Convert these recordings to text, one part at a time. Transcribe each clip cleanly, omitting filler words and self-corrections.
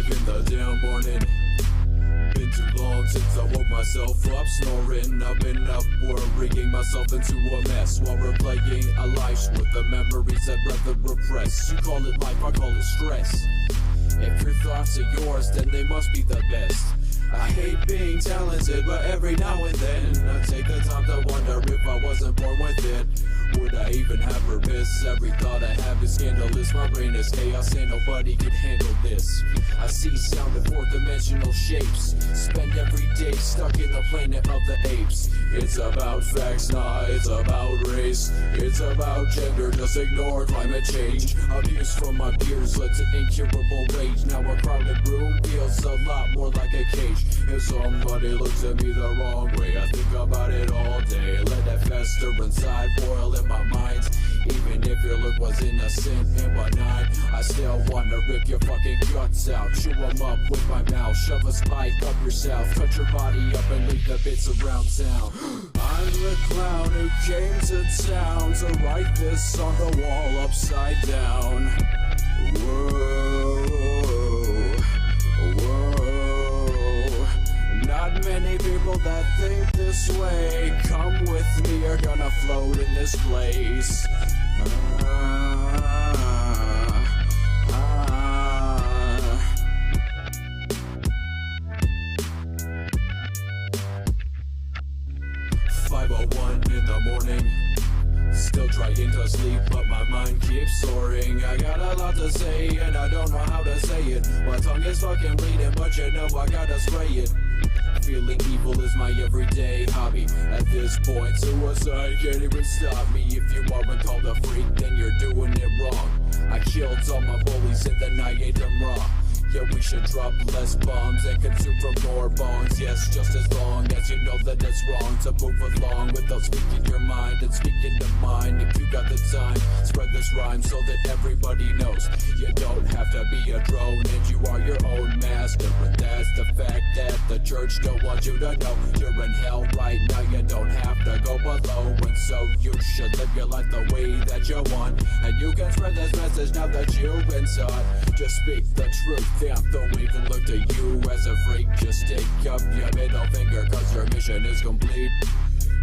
5 in the damn morning. Been too long since I woke myself up snoring. I've been up worrying myself into a mess while replaying a life's worth of memories I'd rather repress. You call it life, I call it stress. If your thoughts are yours, then they must be the best. I hate being talented, but every now and then I take the time to wonder if I wasn't born with it. Would I even have purpose? Every thought I have is scandalous. My brain is chaos and nobody can handle this. I see sound in fourth-dimensional shapes. Spend every day stuck in the planet of the apes. It's about facts, nah, it's about race. It's about gender, just ignore climate change. Abuse from my peers led to incurable rage. Now a crowded room feels a lot more like a cage. If somebody looks at me the wrong way, I think about it all day. Let that fester inside, boil in my mind. Even if your look was innocent and benign, I still wanna rip your fucking guts out. Chew them up with my mouth, shove a spike up yourself. Cut your body up and leave the bits around town. I'm the clown who came to town to write this on the wall upside down. Whoa, whoa. Not many people that think this way. Come with me, you're gonna float in this place. 5:01 in the morning. Still trying to sleep, but my mind keeps soaring. I got a lot to say, and I don't know how to say it. My tongue is fucking bleeding, but you know I gotta spray it. Feeling evil is my everyday hobby. At this point, suicide can't even stop me. If you aren't called a freak, then you're doing it wrong. I killed all my bullies and then I ate them raw. Yeah, we should drop less bombs and consume from more bones. Yes, just as long as you know that it's wrong to move along without speaking your mind and speaking to mine. If you got the time, spread this rhyme so that everybody knows. You don't have to be a drone and you are your own master. And that's the fact that the church don't want you to know. You're in hell right now, you don't have to go below. And so you should live your life the way that you want. And you can spread this message now that you've been taught. Just speak the truth. Don't even look to you as a freak. Just stick up your middle finger, cause your mission is complete.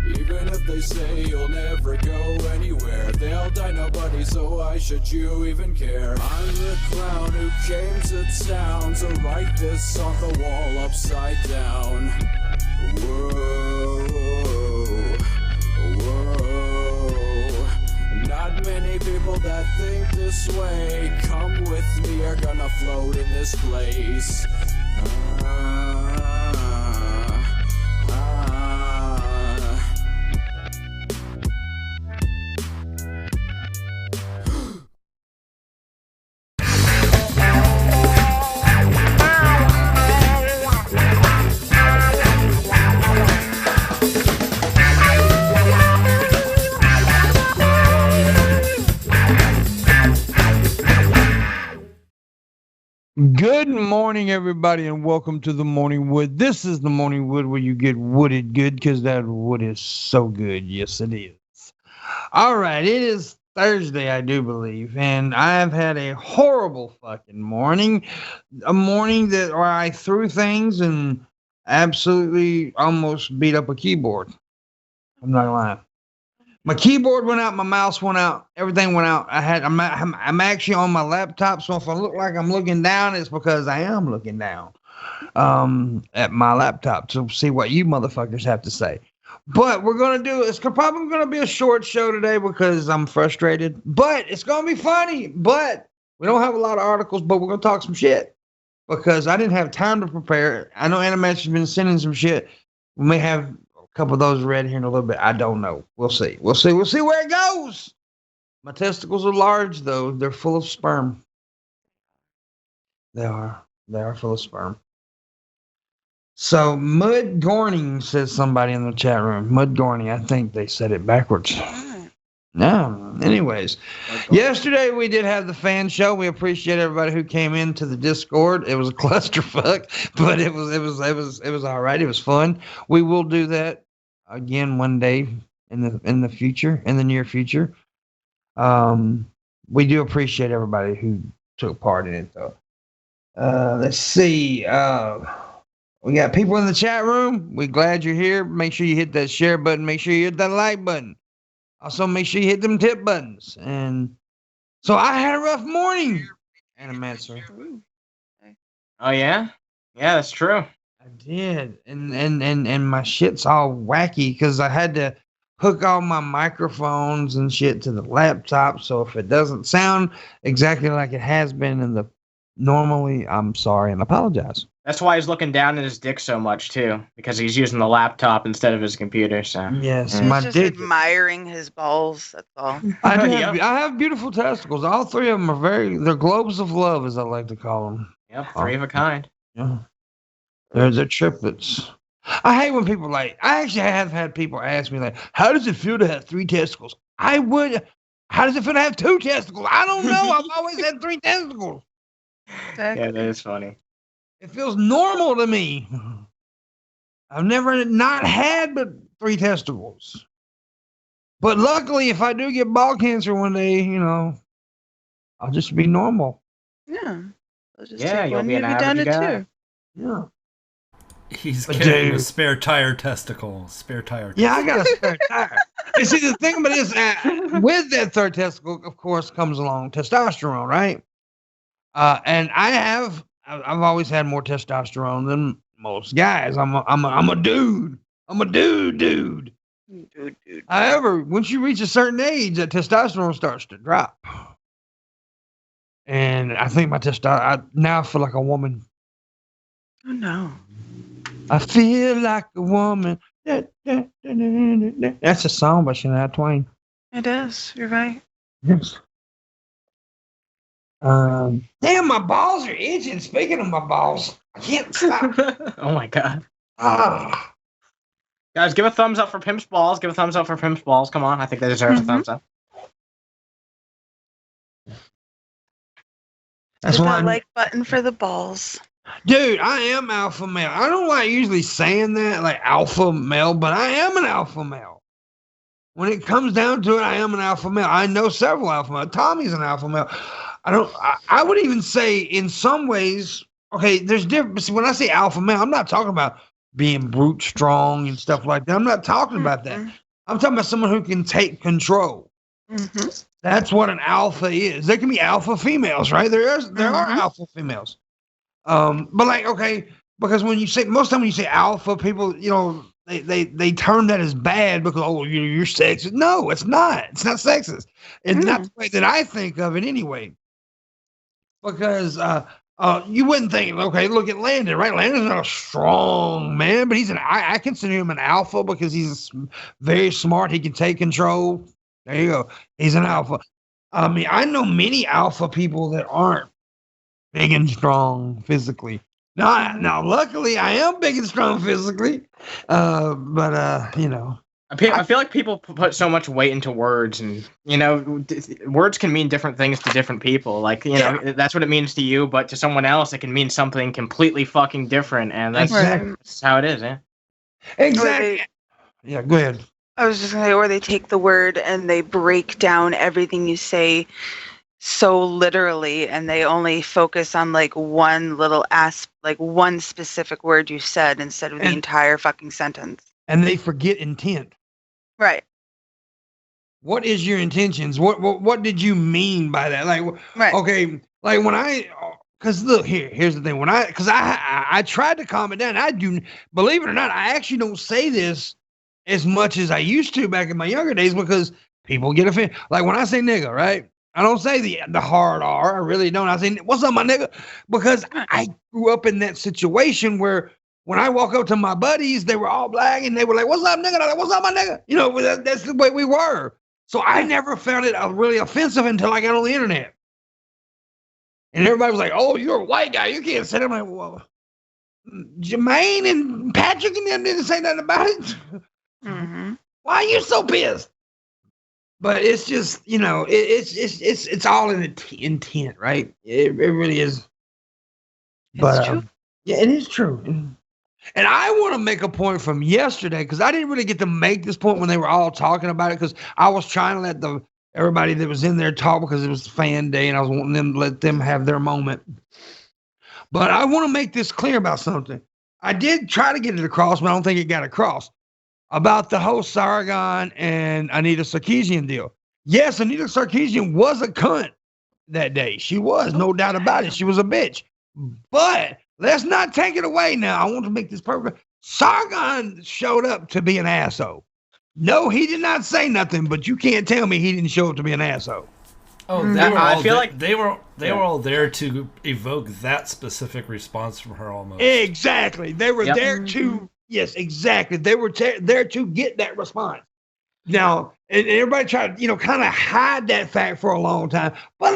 Even if they say you'll never go anywhere, they'll die nobody, so why should you even care? I'm the clown who came to town to write this on the wall upside down. Whoa, whoa. Not many people that think this way. Come with me, you're gonna float in this place. Good morning, everybody, and welcome to the Morning Wood. This is the Morning Wood where you get wooded good, because that wood is so good. Yes, it is. All right, it is Thursday, I do believe, and I've had a horrible fucking morning. A morning where I threw things and absolutely almost beat up a keyboard. I'm not gonna lie. My keyboard went out, my mouse went out, everything went out. I'm actually on my laptop, so if I look like I'm looking down, it's because I am looking down at my laptop to see what you motherfuckers have to say. But we're gonna do it's probably gonna be a short show today because I'm frustrated. But it's gonna be funny. But we don't have a lot of articles, but we're gonna talk some shit because I didn't have time to prepare. I know Animat's been sending some shit. We may have couple of those read here in a little bit. I don't know. We'll see. We'll see where it goes. My testicles are large, though. They're full of sperm. They are full of sperm. So, Mud Gorning, says somebody in the chat room. Mud Gorning. I think they said it backwards. No. Anyways, yesterday we did have the fan show. We appreciate everybody who came into the Discord. It was a clusterfuck, but it was all right. It was fun. We will do that again one day in the future, in the near future. We do appreciate everybody who took part in it, though. Let's see. We got people in the chat room. We're glad you're here. Make sure you hit that share button. Make sure you hit that like button. Also, make sure you hit them tip buttons. And so I had a rough morning. Animator. Oh yeah, yeah, that's true. I did, and my shit's all wacky because I had to hook all my microphones and shit to the laptop. So if it doesn't sound exactly like it has been in the normally, I'm sorry and apologize. That's why he's looking down at his dick so much too, because he's using the laptop instead of his computer. So yes, He's my just dick. admiring his balls. That's all. I have beautiful testicles. All three of them are they're globes of love, as I like to call them. Yep, three of a kind. Yeah. They're triplets. I hate when people I actually have had people ask me how does it feel to have 3 testicles? How does it feel to have 2 testicles? I don't know. I've always had 3 testicles. Yeah, that is funny. It feels normal to me. I've never not had but 3 testicles. But luckily, if I do get ball cancer one day, I'll just be normal. Yeah. I'll just Yeah, take you'll one, be an you'll done average it guy. too. Yeah. He's But carrying a dude- spare tire testicle. Spare tire. Yeah, I got a spare tire. And see, the thing about this, with that third testicle, of course, comes along testosterone, right? And I've always had more testosterone than most guys. I'm a dude. I'm a dude. Dude. However, once you reach a certain age, that testosterone starts to drop. And I think my testosterone, now I feel like a woman. Oh no. I feel like a woman. That's a song by Shania Twain. It is. You're right. Yes. Damn, my balls are itching. Speaking of my balls, I can't stop. Oh my god. Ah. Guys, give a thumbs up for Pimp's balls. Give a thumbs up for Pimp's balls. Come on, I think they deserve a thumbs up. That's Hit why, that like button for the balls. dude, I am alpha male. I don't like usually saying that, like alpha male, but I am an alpha male. When it comes down to it, I am an alpha male. I know several alpha male. Tommy's an alpha male. I would even say in some ways, okay, there's difference. When I say alpha male, I'm not talking about being brute strong and stuff like that. I'm not talking about that. I'm talking about someone who can take control. Mm-hmm. That's what an alpha is. There can be alpha females, right? There are alpha females. But okay, because when you say most time when you say alpha, people, they term that as bad because you're sexist. No, it's not. It's not sexist. It's not the way that I think of it anyway. Because you wouldn't think, okay, look at Landon, right? Landon's not a strong man, but I consider him an alpha because he's very smart. He can take control. There you go. He's an alpha. I mean, I know many alpha people that aren't big and strong physically. Now, luckily, I am big and strong physically. But I feel like people put so much weight into words, and words can mean different things to different people. Like that's what it means to you, but to someone else, it can mean something completely fucking different, and that's how it is. Yeah. Exactly. Yeah. Go ahead. I was just gonna say, or they take the word and they break down everything you say so literally, and they only focus on like one little one specific word you said instead of the entire fucking sentence. And they forget intent. Right. What is your intentions? What did you mean by that? Like, right. Okay, like because look here's the thing. Because I tried to calm it down. I do, believe it or not, I actually don't say this as much as I used to back in my younger days because people get offended. Like when I say nigga, right? I don't say the hard R. I really don't. I say, what's up, my nigga? Because I grew up in that situation where when I walk up to my buddies, they were all black and they were like, what's up, nigga? I'm like, what's up, my nigga? That's the way we were. So I never found it really offensive until I got on the internet. And everybody was like, oh, you're a white guy. You can't say that. I'm like, well, Jermaine and Patrick and them didn't say nothing about it. Mm-hmm. Why are you so pissed? But it's just, it's all in the intent, right? It really is. But true. Yeah, it is true. And I want to make a point from yesterday because I didn't really get to make this point when they were all talking about it because I was trying to let everybody that was in there talk because it was fan day and I was wanting them to let them have their moment. But I want to make this clear about something. I did try to get it across, but I don't think it got across about the whole Sargon and Anita Sarkeesian deal. Yes, Anita Sarkeesian was a cunt that day. She was, no doubt about it. She was a bitch. But let's not take it away now. I want to make this perfect. Sargon showed up to be an asshole. No, he did not say nothing, but you can't tell me he didn't show up to be an asshole. Oh, they were all there to evoke that specific response from her almost. Exactly. They were there to, yes, exactly. They were there to get that response. Now, and everybody tried to, kind of hide that fact for a long time. But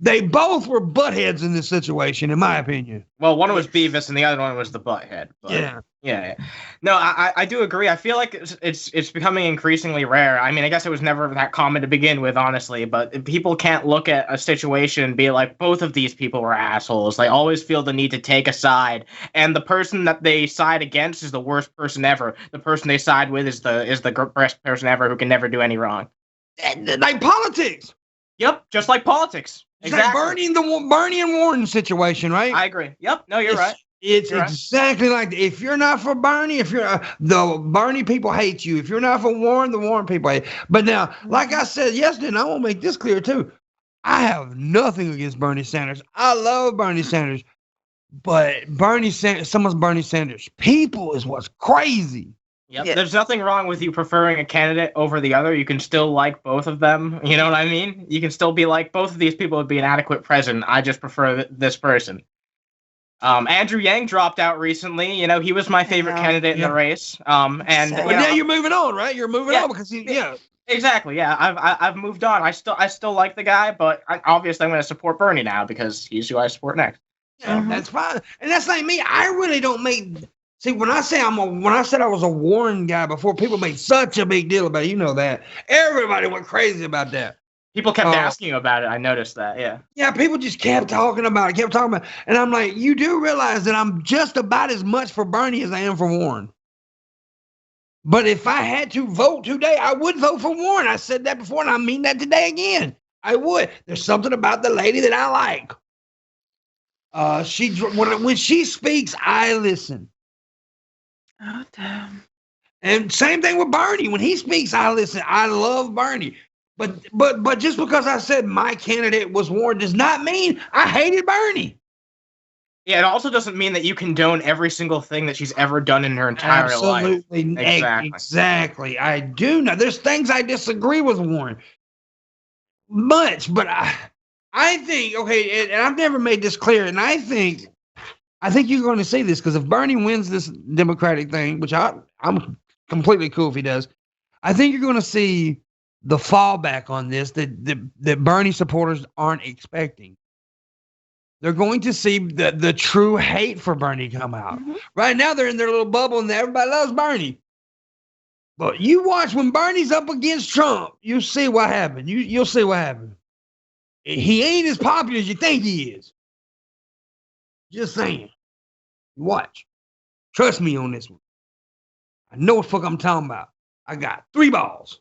they both were buttheads in this situation, in my opinion. Well, one was Beavis and the other one was the butthead. But, yeah. No, I do agree. I feel like it's becoming increasingly rare. I mean, I guess it was never that common to begin with, honestly. But people can't look at a situation and be like, both of these people were assholes. They always feel the need to take a side, and the person that they side against is the worst person ever. The person they side with is the best person ever who can never do any wrong. Like politics. Yep, just like politics. Exactly. Like Bernie and Warren situation, right? I agree. Yep. No, you're right. It's exactly like that. If you're not for Bernie, if you're the Bernie people hate you. If you're not for Warren, the Warren people hate. But now, like I said yesterday, and I want to make this clear too, I have nothing against Bernie Sanders. I love Bernie Sanders, but some of Bernie Sanders people is what's crazy. Yep. Yeah. There's nothing wrong with you preferring a candidate over the other. You can still like both of them. You know what I mean? You can still be like, both of these people would be an adequate president. I just prefer this person. Andrew Yang dropped out recently. He was my favorite candidate in the race. And now you're moving on, right? You're moving on because exactly. Yeah, I've moved on. I still like the guy, but obviously I'm going to support Bernie now because he's who I support next. Yeah, that's fine. And that's like me. I really don't make. See, when I said I was a Warren guy before, people made such a big deal about it. You know that. Everybody went crazy about that. People kept asking you about it. I noticed that, yeah. Yeah, people just kept talking about it, and I'm like, you do realize that I'm just about as much for Bernie as I am for Warren. But if I had to vote today, I would vote for Warren. I said that before, and I mean that today again. I would. There's something about the lady that I like. When she speaks, I listen. Oh, damn. And same thing with Bernie. When he speaks, I listen. I love Bernie. But just because I said my candidate was Warren does not mean I hated Bernie. Yeah, it also doesn't mean that you condone every single thing that she's ever done in her entire life. Exactly. I do know. There's things I disagree with Warren. Much, but I think, okay, and I've never made this clear, and I think you're going to see this, because if Bernie wins this Democratic thing, which I'm completely cool if he does, I think you're going to see the fallback on this that Bernie supporters aren't expecting. They're going to see the true hate for Bernie come out. Mm-hmm. Right now, they're in their little bubble and everybody loves Bernie. But you watch when Bernie's up against Trump, you'll see what happened. You'll see what happened. He ain't as popular as you think he is. Just saying. Watch. Trust me on this one. I know what the fuck I'm talking about. I got 3 balls.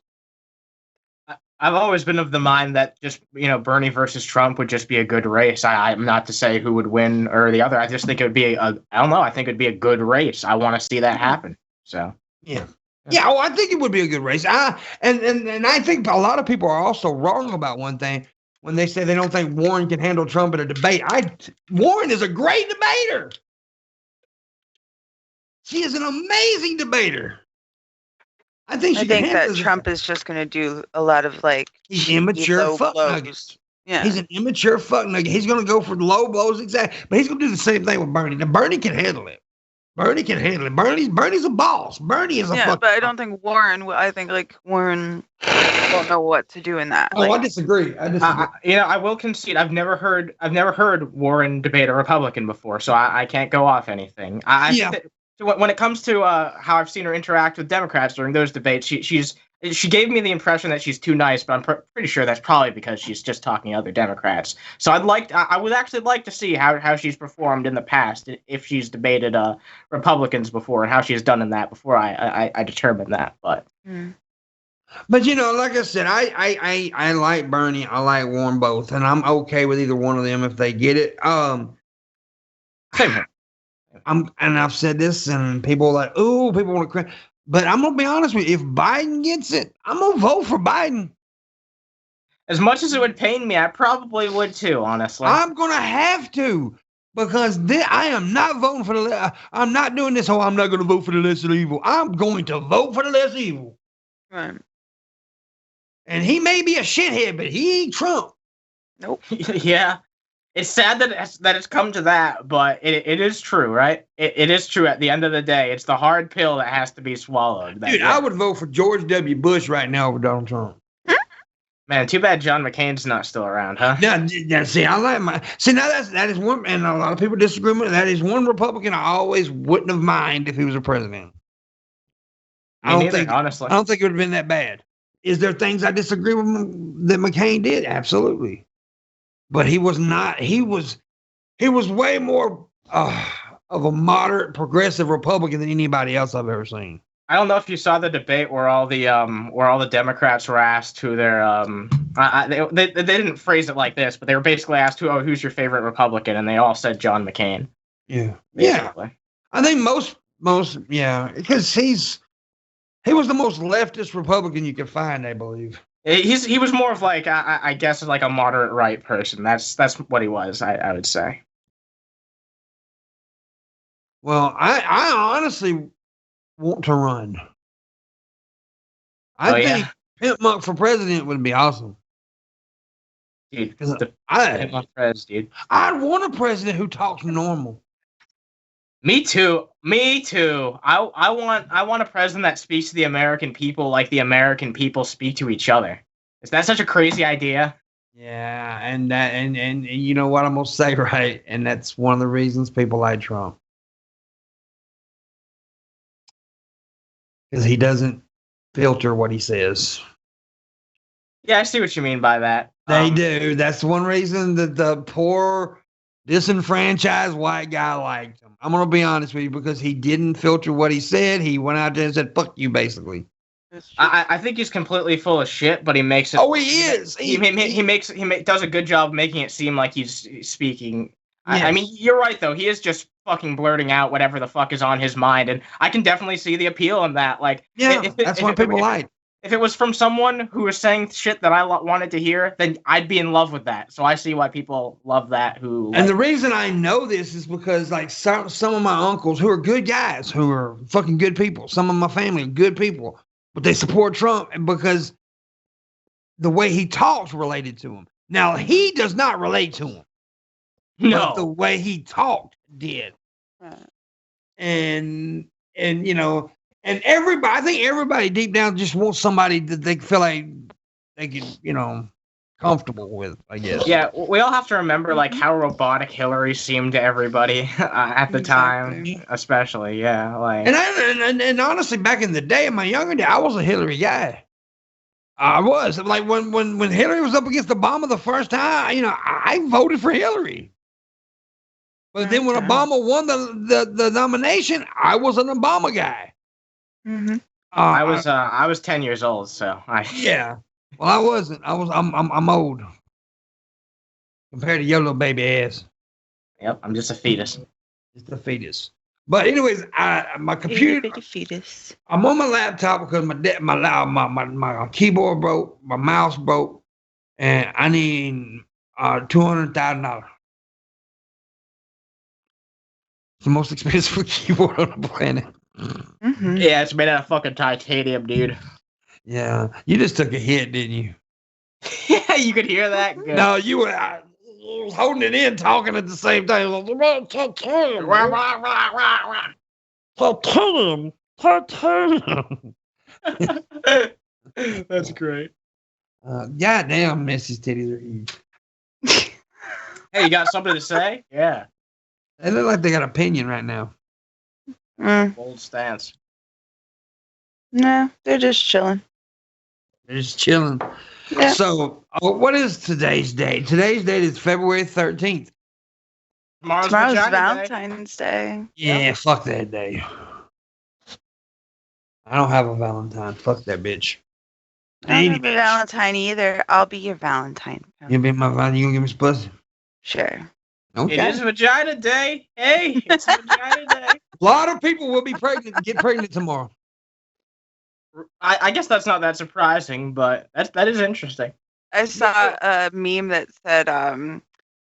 I've always been of the mind that just, Bernie versus Trump would just be a good race. I'm not to say who would win or the other. I just think it would be I don't know. I think it'd be a good race. I want to see that happen. So, yeah. Yeah, I think it would be a good race. And I think a lot of people are also wrong about one thing when they say they don't think Warren can handle Trump in a debate. Warren is a great debater. She is an amazing debater. I think that Trump is just going to do a lot of he's immature fuck nuggets. Yeah, he's an immature fuck nugget. He's going to go for low blows, exactly. But he's going to do the same thing with Bernie. Now Bernie can handle it. Bernie's a boss. Bernie is a fuck. But I don't think Warren. I think Warren won't know what to do in that. I disagree. I will concede. I've never heard Warren debate a Republican before, so I can't go off anything. When it comes to how I've seen her interact with Democrats during those debates, she gave me the impression that she's too nice, but I'm pretty sure that's probably because she's just talking to other Democrats. So I would actually like to see how she's performed in the past, if she's debated Republicans before, and how she's done in that before I determine that. But like I said, I like Bernie, I like Warren both, and I'm okay with either one of them if they get it. Same here. And I've said this, and people are like, "Ooh, people want to cry." But I'm gonna be honest with you. If Biden gets it, I'm gonna vote for Biden. As much as it would pain me, I probably would too. Honestly, I'm gonna have to because I am not voting for the. I'm not doing this. Oh, I'm not gonna vote for the lesser evil. I'm going to vote for the less evil. Right. And he may be a shithead, but he ain't Trump. Nope. Yeah. It's sad that it's come to that, but it is true, right? It is true at the end of the day. It's the hard pill that has to be swallowed. Dude, I would vote for George W. Bush right now over Donald Trump. Man, too bad John McCain's not still around, huh? Yeah, see, I like now that is one, and a lot of people disagree with that is one Republican I always wouldn't have minded if he was a president. Honestly. I don't think it would have been that bad. Is there things I disagree with that McCain did? Absolutely. But he was not. He was way more of a moderate, progressive Republican than anybody else I've ever seen. I don't know if you saw the debate where all the Democrats were asked who their they didn't phrase it like this, but they were basically asked who's your favorite Republican, and they all said John McCain. Yeah, basically. Yeah. I think most because he was the most leftist Republican you could find, I believe. He was more of like I guess like a moderate right person. That's what he was. I would say. Well, I honestly want to run. I think Pimpmunk for president would be awesome. Dude, I'd want a president who talks normal. Me too. I want a president that speaks to the American people like the American people speak to each other. Is that such a crazy idea? Yeah, and you know what I'm gonna say, right? And that's one of the reasons people like Trump. Because he doesn't filter what he says. Yeah, I see what you mean by that. They do. That's one reason that the poor, disenfranchised white guy liked him. I'm going to be honest with you because he didn't filter what he said. He went out there and said, fuck you, basically. I think he's completely full of shit, but he makes it. Oh, he is. He does a good job of making it seem like he's speaking. Yes. I mean, you're right, though. He is just fucking blurting out whatever the fuck is on his mind, and I can definitely see the appeal in that. Like, yeah, that's what people like. If it was from someone who was saying shit that I wanted to hear, then I'd be in love with that. So I see why people love that. And the reason I know this is because, like, some of my uncles who are good guys, who are fucking good people, some of my family are good people, but they support Trump because the way he talks related to him. Now, he does not relate to him. No. But the way he talked did. And you know, and everybody, I think everybody deep down just wants somebody that they feel like they can, you know, comfortable with, I guess. Yeah, we all have to remember like how robotic Hillary seemed to everybody at the time, especially. Yeah, like. And honestly, back in the day, in my younger day, I was a Hillary guy. I was like when Hillary was up against Obama the first time, you know, I voted for Hillary. But then when Obama won the nomination, I was an Obama guy. Mm-hmm. I was 10 years old, so yeah. Well, I wasn't. I'm old compared to your little baby ass. Yep, I'm just a fetus. Just a fetus. But anyways, my computer. Baby fetus. I'm on my laptop because my keyboard broke, my mouse broke, and I need $200,000. It's the most expensive keyboard on the planet. Mm-hmm. Yeah, it's made out of fucking titanium, dude. Yeah, you just took a hit, didn't you? Yeah, you could hear that. Good. No, you were holding it in, talking at the same time. Titanium. That's great. Goddamn, Missy's titties are huge. Hey, you got something to say? Yeah. They look like they got opinion right now. Bold stance. No, they're just chilling. They're just chilling. Yeah. So, what is today's date? Today's date is February 13th. Tomorrow's Valentine's Day. Yeah, fuck that day. I don't have a Valentine. Fuck that bitch. I don't have a Valentine either. I'll be your Valentine. You be my Valentine. You gonna give me some pussy? Sure. Okay. It is vagina day. Hey, it's vagina day. A lot of people will be pregnant, get pregnant tomorrow. I guess that's not that surprising, but that is interesting. I saw a meme that said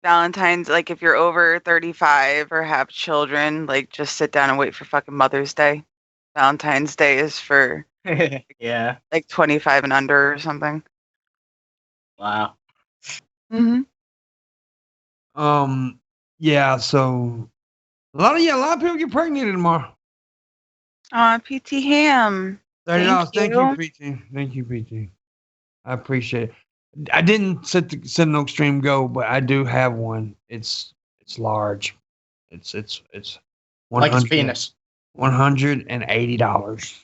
Valentine's, like if you're over 35 or have children, like just sit down and wait for fucking Mother's Day. Valentine's Day is for Yeah. like 25 and under or something. Wow. Mm-hmm. Yeah, so a lot of people get pregnant tomorrow. PT Ham. $30. Thank you, PT. Thank you, PT. I appreciate it. I didn't set no extreme goal, but I do have one. It's large. It's Like his penis. $180.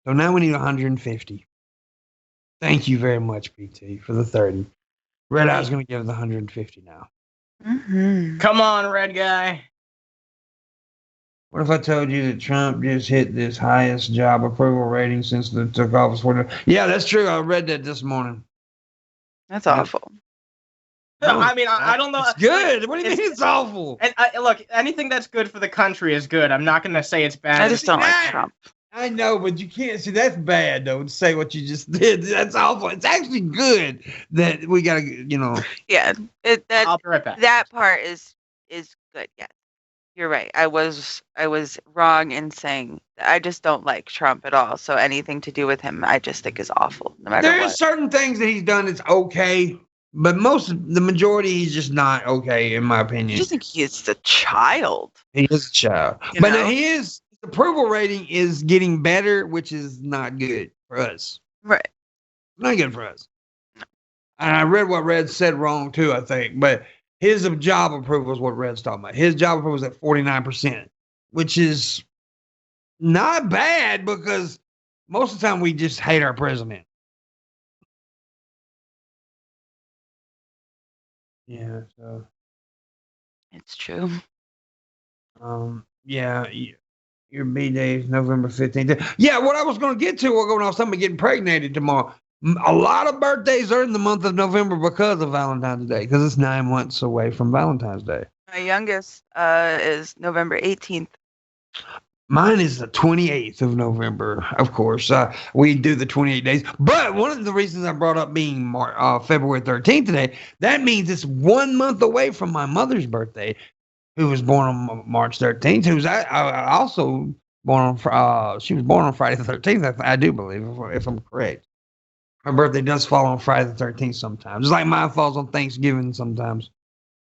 So now we need $150. Thank you very much, PT, for the 30. Red Eye's gonna give the 150 now. Mm-hmm. Come on, red guy. What if I told you that Trump just hit this highest job approval rating since they took office? Yeah, that's true. I read that this morning. That's awful. No, I mean, I don't know. It's good. What do you mean it's awful? And look, anything that's good for the country is good. I'm not going to say it's bad. I just don't like Trump. I know, but you can't see that's bad though. To say what you just did, that's awful. It's actually good that we gotta, Yeah, I'll be right back. That part is good. Yes, you're right. I was wrong in saying I just don't like Trump at all. So anything to do with him, I just think is awful. No matter what. There's certain things that he's done that's okay, but the majority he's just not okay in my opinion. I just think he's a child. He is a child, but he is. Approval rating is getting better, which is not good for us. Right. Not good for us. And I read what Red said wrong too, I think. But his job approval is what Red's talking about. His job approval is at 49%, which is not bad because most of the time we just hate our president. Yeah, so it's true. Yeah. Your B-Day is November 15th. Yeah, what I was going to get to when I was talking about getting pregnated tomorrow, a lot of birthdays are in the month of November because of Valentine's Day, because it's 9 months away from Valentine's Day. My youngest is November 18th. Mine is the 28th of November, of course. We do the 28 days. But one of the reasons I brought up being February 13th today, that means it's 1 month away from my mother's birthday, who was born on March 13th, who's also born on, she was born on Friday the 13th, I do believe, if I'm correct. Her birthday does fall on Friday the 13th sometimes. It's like mine falls on Thanksgiving sometimes,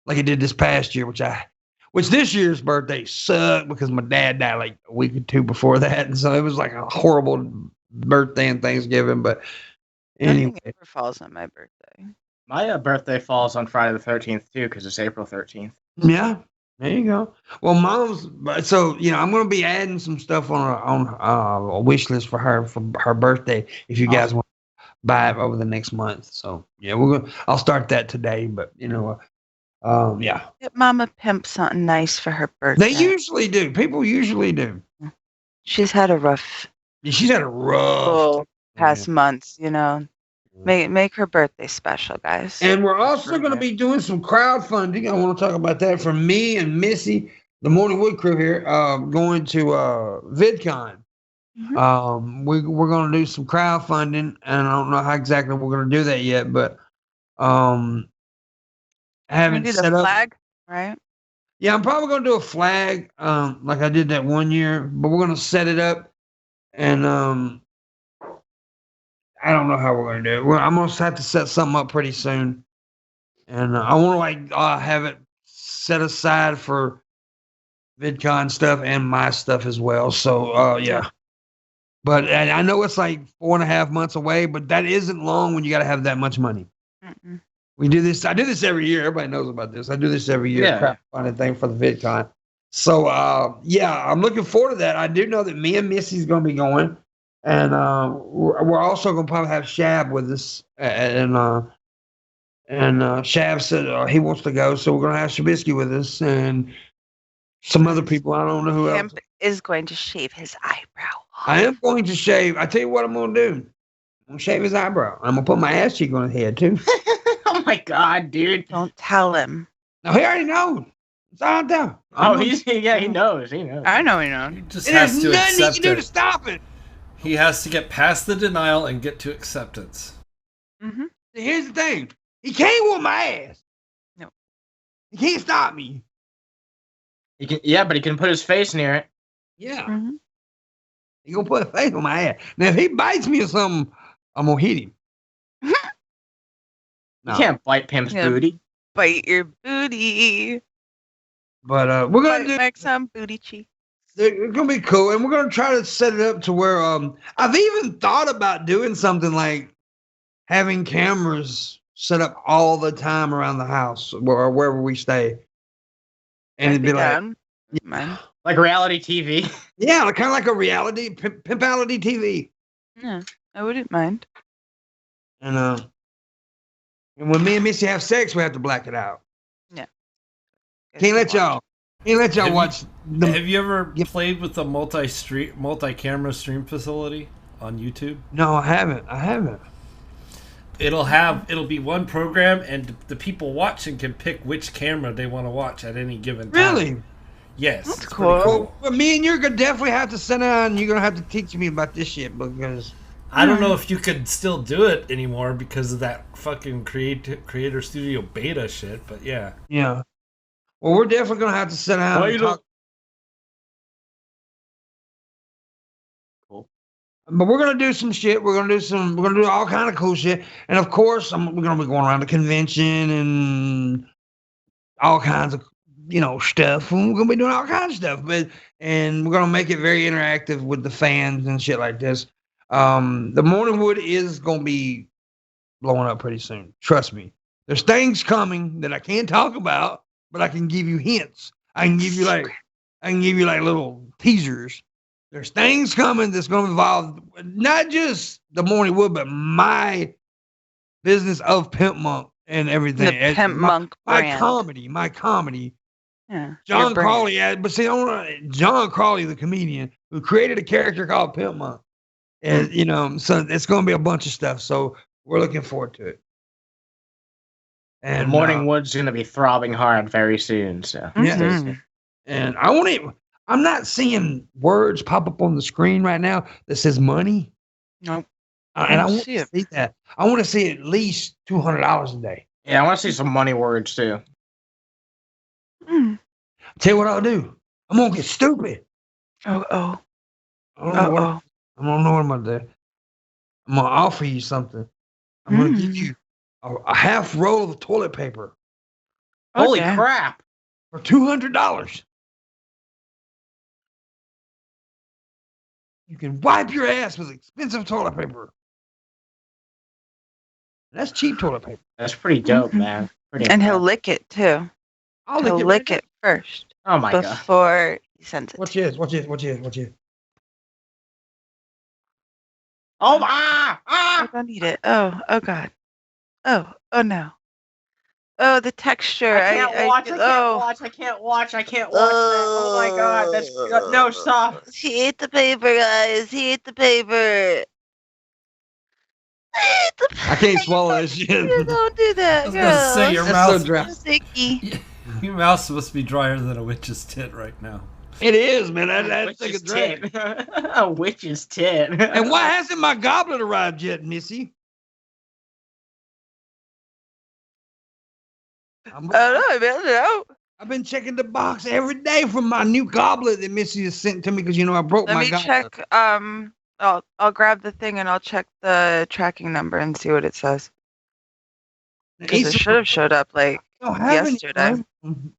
like it did this past year, which this year's birthday sucked because my dad died like a week or two before that, and so it was like a horrible birthday and Thanksgiving, but anyway. Nothing ever falls on my birthday. My birthday falls on Friday the 13th, too, because it's April 13th. Yeah. There you go. Well, so I'm going to be adding some stuff on a wish list for her birthday. If you guys want to buy it over the next month, so yeah, I'll start that today. But yeah. Get Mama Pimp something nice for her birthday. They usually do. People usually do. She's had a rough. She's had a rough past months. Make her birthday special, guys. And we're also going to be doing some crowdfunding. I want to talk about that for me and Missy, the Morning Wood crew here, going to VidCon. Mm-hmm. We're going to do some crowdfunding, and I don't know how exactly we're going to do that yet, but I haven't set up. Flag, right? Yeah, I'm probably going to do a flag, like I did that one year, but we're going to set it up, and I don't know how we're going to do it. I'm going to have to set something up pretty soon. And I want to have it set aside for VidCon stuff and my stuff as well. So, yeah. But I know it's like 4.5 months away, but that isn't long when you got to have that much money. Mm-mm. We do this. I do this every year. Everybody knows about this. I do this every year. Yeah. Crowdfunding thing for the VidCon. So, yeah, I'm looking forward to that. I do know that me and Missy's going to be going. And we're also going to probably have Shab with us. And Shab said he wants to go. So we're going to have Shabisky with us and some other people. I don't know who else. Is going to shave his eyebrow off. I am going to shave. I tell you what I'm going to do. I'm going to shave his eyebrow. I'm going to put my ass cheek on his head, too. Oh, my God, dude. Don't tell him. Now he already knows. It's on down. Oh, he knows. He knows. I know he knows. He just There's has to nothing he accept can do to it. stop it. He has to get past the denial and get to acceptance. Mm-hmm. Here's the thing. He can't whoop my ass. No. He can't stop me. He can, yeah, but he can put his face near it. Yeah. Mm-hmm. He gonna put a face on my ass. Now if he bites me or something, I'm gonna hit him. You can't bite Pimp's Yeah. booty. Bite your booty. But we're gonna Bite do. back some booty cheek. It's gonna be cool, and we're gonna try to set it up to where I've even thought about doing something like having cameras set up all the time around the house or wherever we stay, and it'd be like, Man. Like reality TV. yeah, kind of like a reality pimpality TV, Yeah, I wouldn't mind. and when me and Missy have sex, we have to black it out. Yeah. Can't let y'all watch. Have you ever played with the multi-camera stream facility on YouTube? No, I haven't. It'll be one program, and the people watching can pick which camera they want to watch at any given time. Really? Yes. That's it's pretty cool. Well, me and you're gonna definitely have to sit down. You're gonna have to teach me about this shit because I don't know if you could still do it anymore because of that fucking Creator Studio beta shit, but yeah. yeah. Well, we're definitely gonna have to sit down and talk. Cool. But we're gonna do some shit. We're gonna do all kind of cool shit. And of course, we're gonna be going around the convention and all kinds of stuff. And we're gonna be doing all kinds of stuff. And we're gonna make it very interactive with the fans and shit like this. The Morning Wood is gonna be blowing up pretty soon. Trust me. There's things coming that I can't talk about, but I can give you hints. I can give you like little teasers. There's things coming that's going to involve not just the Morning Wood, but my business of Pimpmunk and everything. The Pimpmunk brand. My comedy. Yeah. John Crawley, John Crawley, the comedian, who created a character called Pimpmunk. And, so it's going to be a bunch of stuff. So we're looking forward to it. And Morning Wood's going to be throbbing hard very soon. So yeah. Mhm. And I'm not seeing words pop up on the screen right now that says money. Nope. And I want see to it. see that. I want to see at least $200 a day. yeah, I want to see some money words too. Mm. Tell you what I'll do. I'm gonna get stupid. Oh. I don't know what I'm gonna do. I'm gonna offer you something. I'm gonna give you a half roll of toilet paper Holy Okay. crap! for $200. You can wipe your ass with expensive toilet paper. That's cheap toilet paper. That's pretty dope, Mhm. man. Pretty And he'll impressive. lick it too. I'll He'll lick lick it first Oh my god! before he sends it. Watch this. Watch this. Watch this. Watch this. Oh I don't need it. Oh god. Oh no. Oh, the texture. I can't watch. I can't watch. I can't watch that. Oh my god! That's no stop. He ate the paper, guys. He ate the paper. He ate the paper. I can't swallow that shit. Don't do that. I was gonna say your That's mouth. so dry. Sticky. Your mouth's supposed to be drier than a witch's tit right now. It is, man. That's like a Witch's drag. tit. A witch's tit. And why hasn't my goblet arrived yet, Missy? Oh no, man, I've been checking the box every day for my new goblet that Missy has sent to me because I broke Let my me goblet. check. I'll grab the thing and I'll check the tracking number and see what it says. Because it should have showed up like yesterday.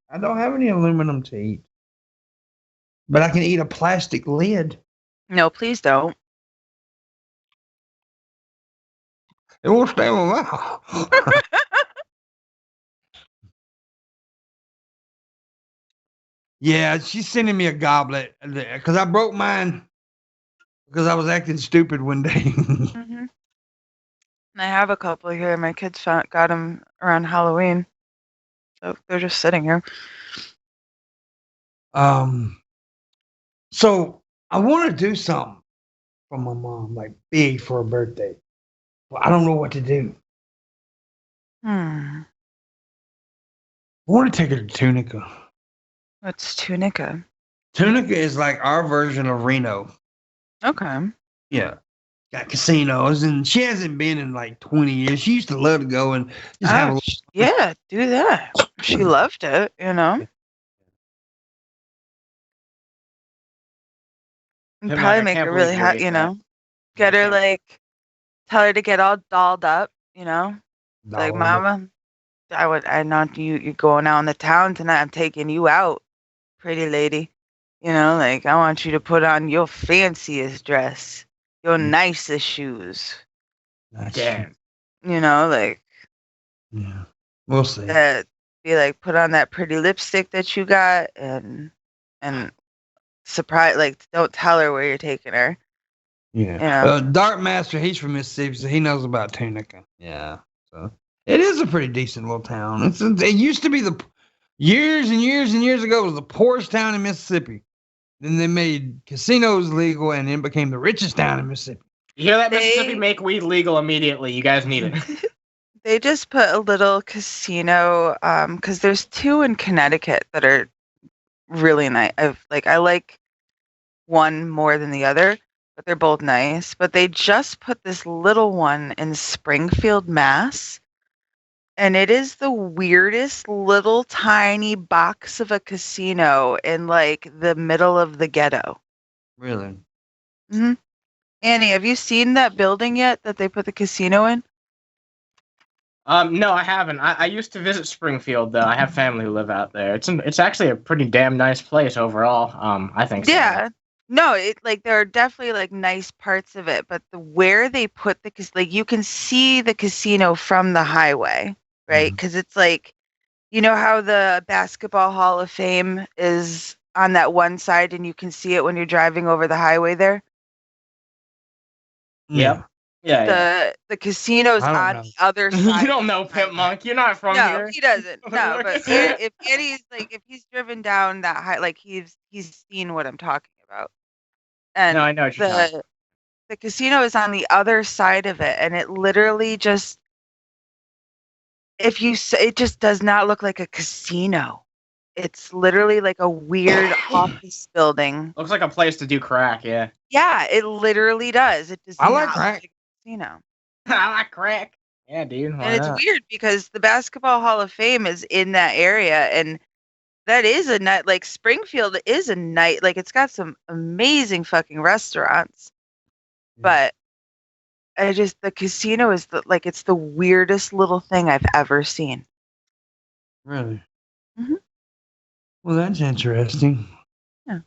I don't have any aluminum to eat, but I can eat a plastic lid. No, please don't. It won't stay in my mouth. Yeah, she's sending me a goblet because I broke mine because I was acting stupid one day. Mm-hmm. I have a couple here. My kids got them around Halloween, so they're just sitting here. So I want to do something for my mom, like big for her birthday, but I don't know what to do. want to take her to Tunica. What's Tunica? Tunica is like our version of Reno. Okay. Yeah. Got casinos, and she hasn't been in like 20 years. She used to love to go and just have a little. Yeah, do that. She loved it, you know. And Pimpmunk, probably I make can't her believe really you happy, ate you that. know. Get her tell her to get all dolled up, you know. Like, Mama, I know you're going out in the town tonight. I'm taking you out, pretty lady. You know, like, I want you to put on your fanciest dress, your nicest shoes. Damn. You know, like, Yeah. We'll see. be like, put on that pretty lipstick that you got, and surprise, like, don't tell her where you're taking her. Yeah. Yeah. Dark Master, he's from Mississippi, so he knows about Tunica. Yeah. So it is a pretty decent little town. It used to be years and years and years ago, it was the poorest town in Mississippi. Then they made casinos legal, and then became the richest town in Mississippi. You hear that, Mississippi? Make weed legal immediately. You guys need it. They just put a little casino, because there's 2 in Connecticut that are really nice. I like one more than the other, but they're both nice. But they just put this little one in Springfield, Mass. And it is the weirdest little tiny box of a casino in like the middle of the ghetto. Really? Mm-hmm. Annie, have you seen that building yet that they put the casino in? No, I haven't. I used to visit Springfield though. I have family who live out there. It's actually a pretty damn nice place overall. I think. So. Yeah. No, there are definitely like nice parts of it, but where they put you can see the casino from the highway, right? Because it's like, you know how the Basketball Hall of Fame is on that one side, and you can see it when you're driving over the highway there. Yep. Yeah. The casino's on the other side. You don't know Pimpmunk. You're not from here. No, he doesn't. No, but if Eddie's if he's driven down that high, like he's seen what I'm talking about. And no, I know what you're talking about. The casino is on the other side of it, and it literally just it just does not look like a casino. It's literally like a weird office building. Looks like a place to do crack, yeah. Yeah, it literally does. It does. I like crack. Like a casino. I like crack. Yeah, dude. And it's weird because the Basketball Hall of Fame is in that area, and that is a night. Like Springfield is a night. Like it's got some amazing fucking restaurants, but the casino is it's the weirdest little thing I've ever seen. Really? Mm-hmm. Well, that's interesting. Yeah.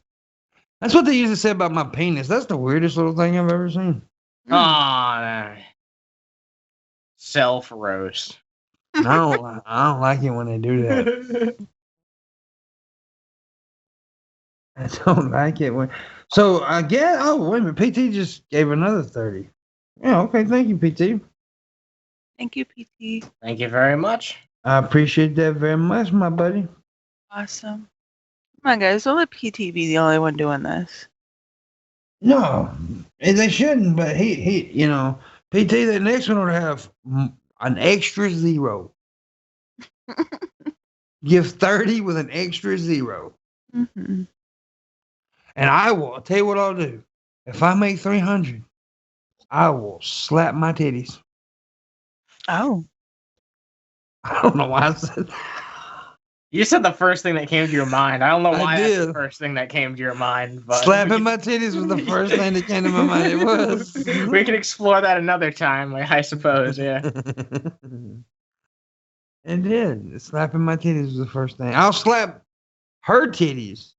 That's what they used to say about my penis. That's the weirdest little thing I've ever seen. Oh, no. Self roast. I don't like it when they do that. I don't like it when. So I guess. Oh wait a minute. PT just gave another 30. Yeah. Okay. Thank you, PT. Thank you, PT. Thank you very much. I appreciate that very much, my buddy. Awesome. Come on, guys. Don't let PT be the only one doing this. No, they shouldn't. But he, PT. The next one will have an extra 0. Give 30 with an extra 0. Mm-hmm. And I'll tell you what I'll do. If I make 300, I will slap my titties. Oh. I don't know why I said that. You said the first thing that came to your mind. I don't know why that's did. the first thing that came to your mind. But Slapping my titties was the first thing that came to my mind. It was. We can explore that another time, I suppose, yeah. It did. Slapping my titties was the first thing. I'll slap her titties.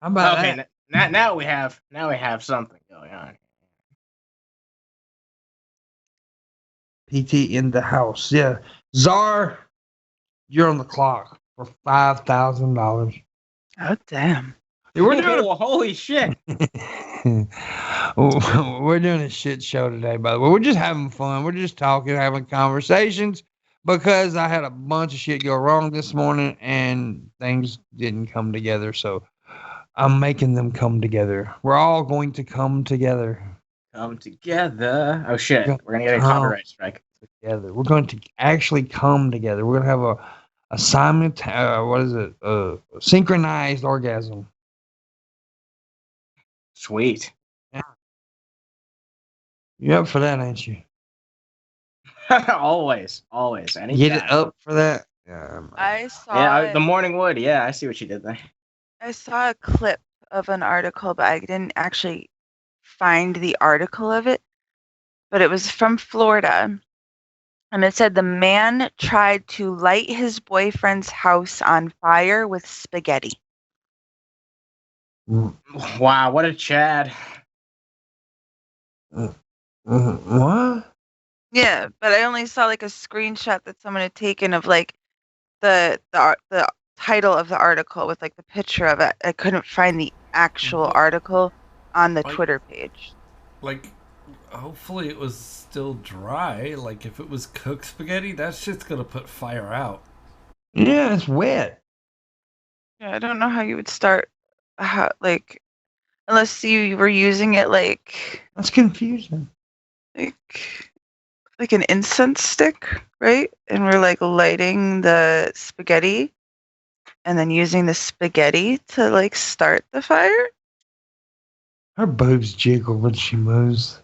How about that? Now we have something going on. PT in the house. Yeah. Czar, you're on the clock for $5,000. Oh, damn. We're doing holy shit. We're doing a shit show today, by the way. We're just having fun. We're just talking, having conversations, because I had a bunch of shit go wrong this morning and things didn't come together. So I'm making them come together. We're all going to come together. Come together. Oh shit. We're gonna get a copyright strike. Together. We're going to actually come together. We're going to have What is it? Synchronized orgasm. Sweet. Yeah. You up for that, ain't you? Always. Anytime. Get it up for that? Yeah. I saw the morning wood. Yeah, I see what you did there. I saw a clip of an article, but I didn't actually find the article of it. But it was from Florida. And it said the man tried to light his boyfriend's house on fire with spaghetti. Wow, what a Chad. What? Yeah, but I only saw like a screenshot that someone had taken of like the title of the article with like the picture of it. I couldn't find the actual article on the Twitter page. Like, hopefully it was still dry. Like, if it was cooked spaghetti, that shit's gonna put fire out. Yeah, it's wet. Yeah, I don't know how you would start, unless you were using it like. That's confusing. Like an incense stick, right? And we're like lighting the spaghetti and then using the spaghetti to like start the fire. Her boobs jiggle when she moves.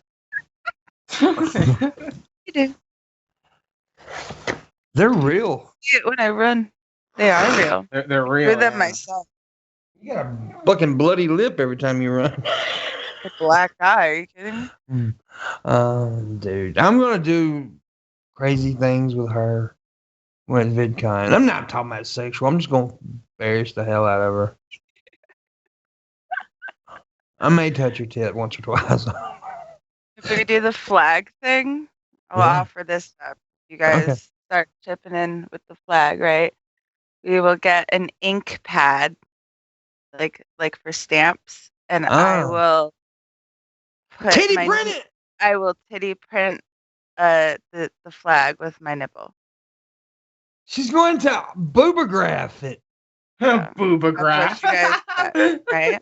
You do. They're real. When I run, they are real. They're real. For them myself. You got a fucking bloody lip every time you run. A black eye, are you kidding me? Dude, I'm gonna do crazy things with her with VidCon. I'm not talking about sexual. I'm just gonna embarrass the hell out of her. I may touch her tit once or twice. If we do the flag thing, I'll offer this up. You guys start chipping in with the flag, right? We will get an ink pad, like for stamps, and I will put titty print it. I will titty print the flag with my nipple. She's going to boobograph it. Boobograph. Right?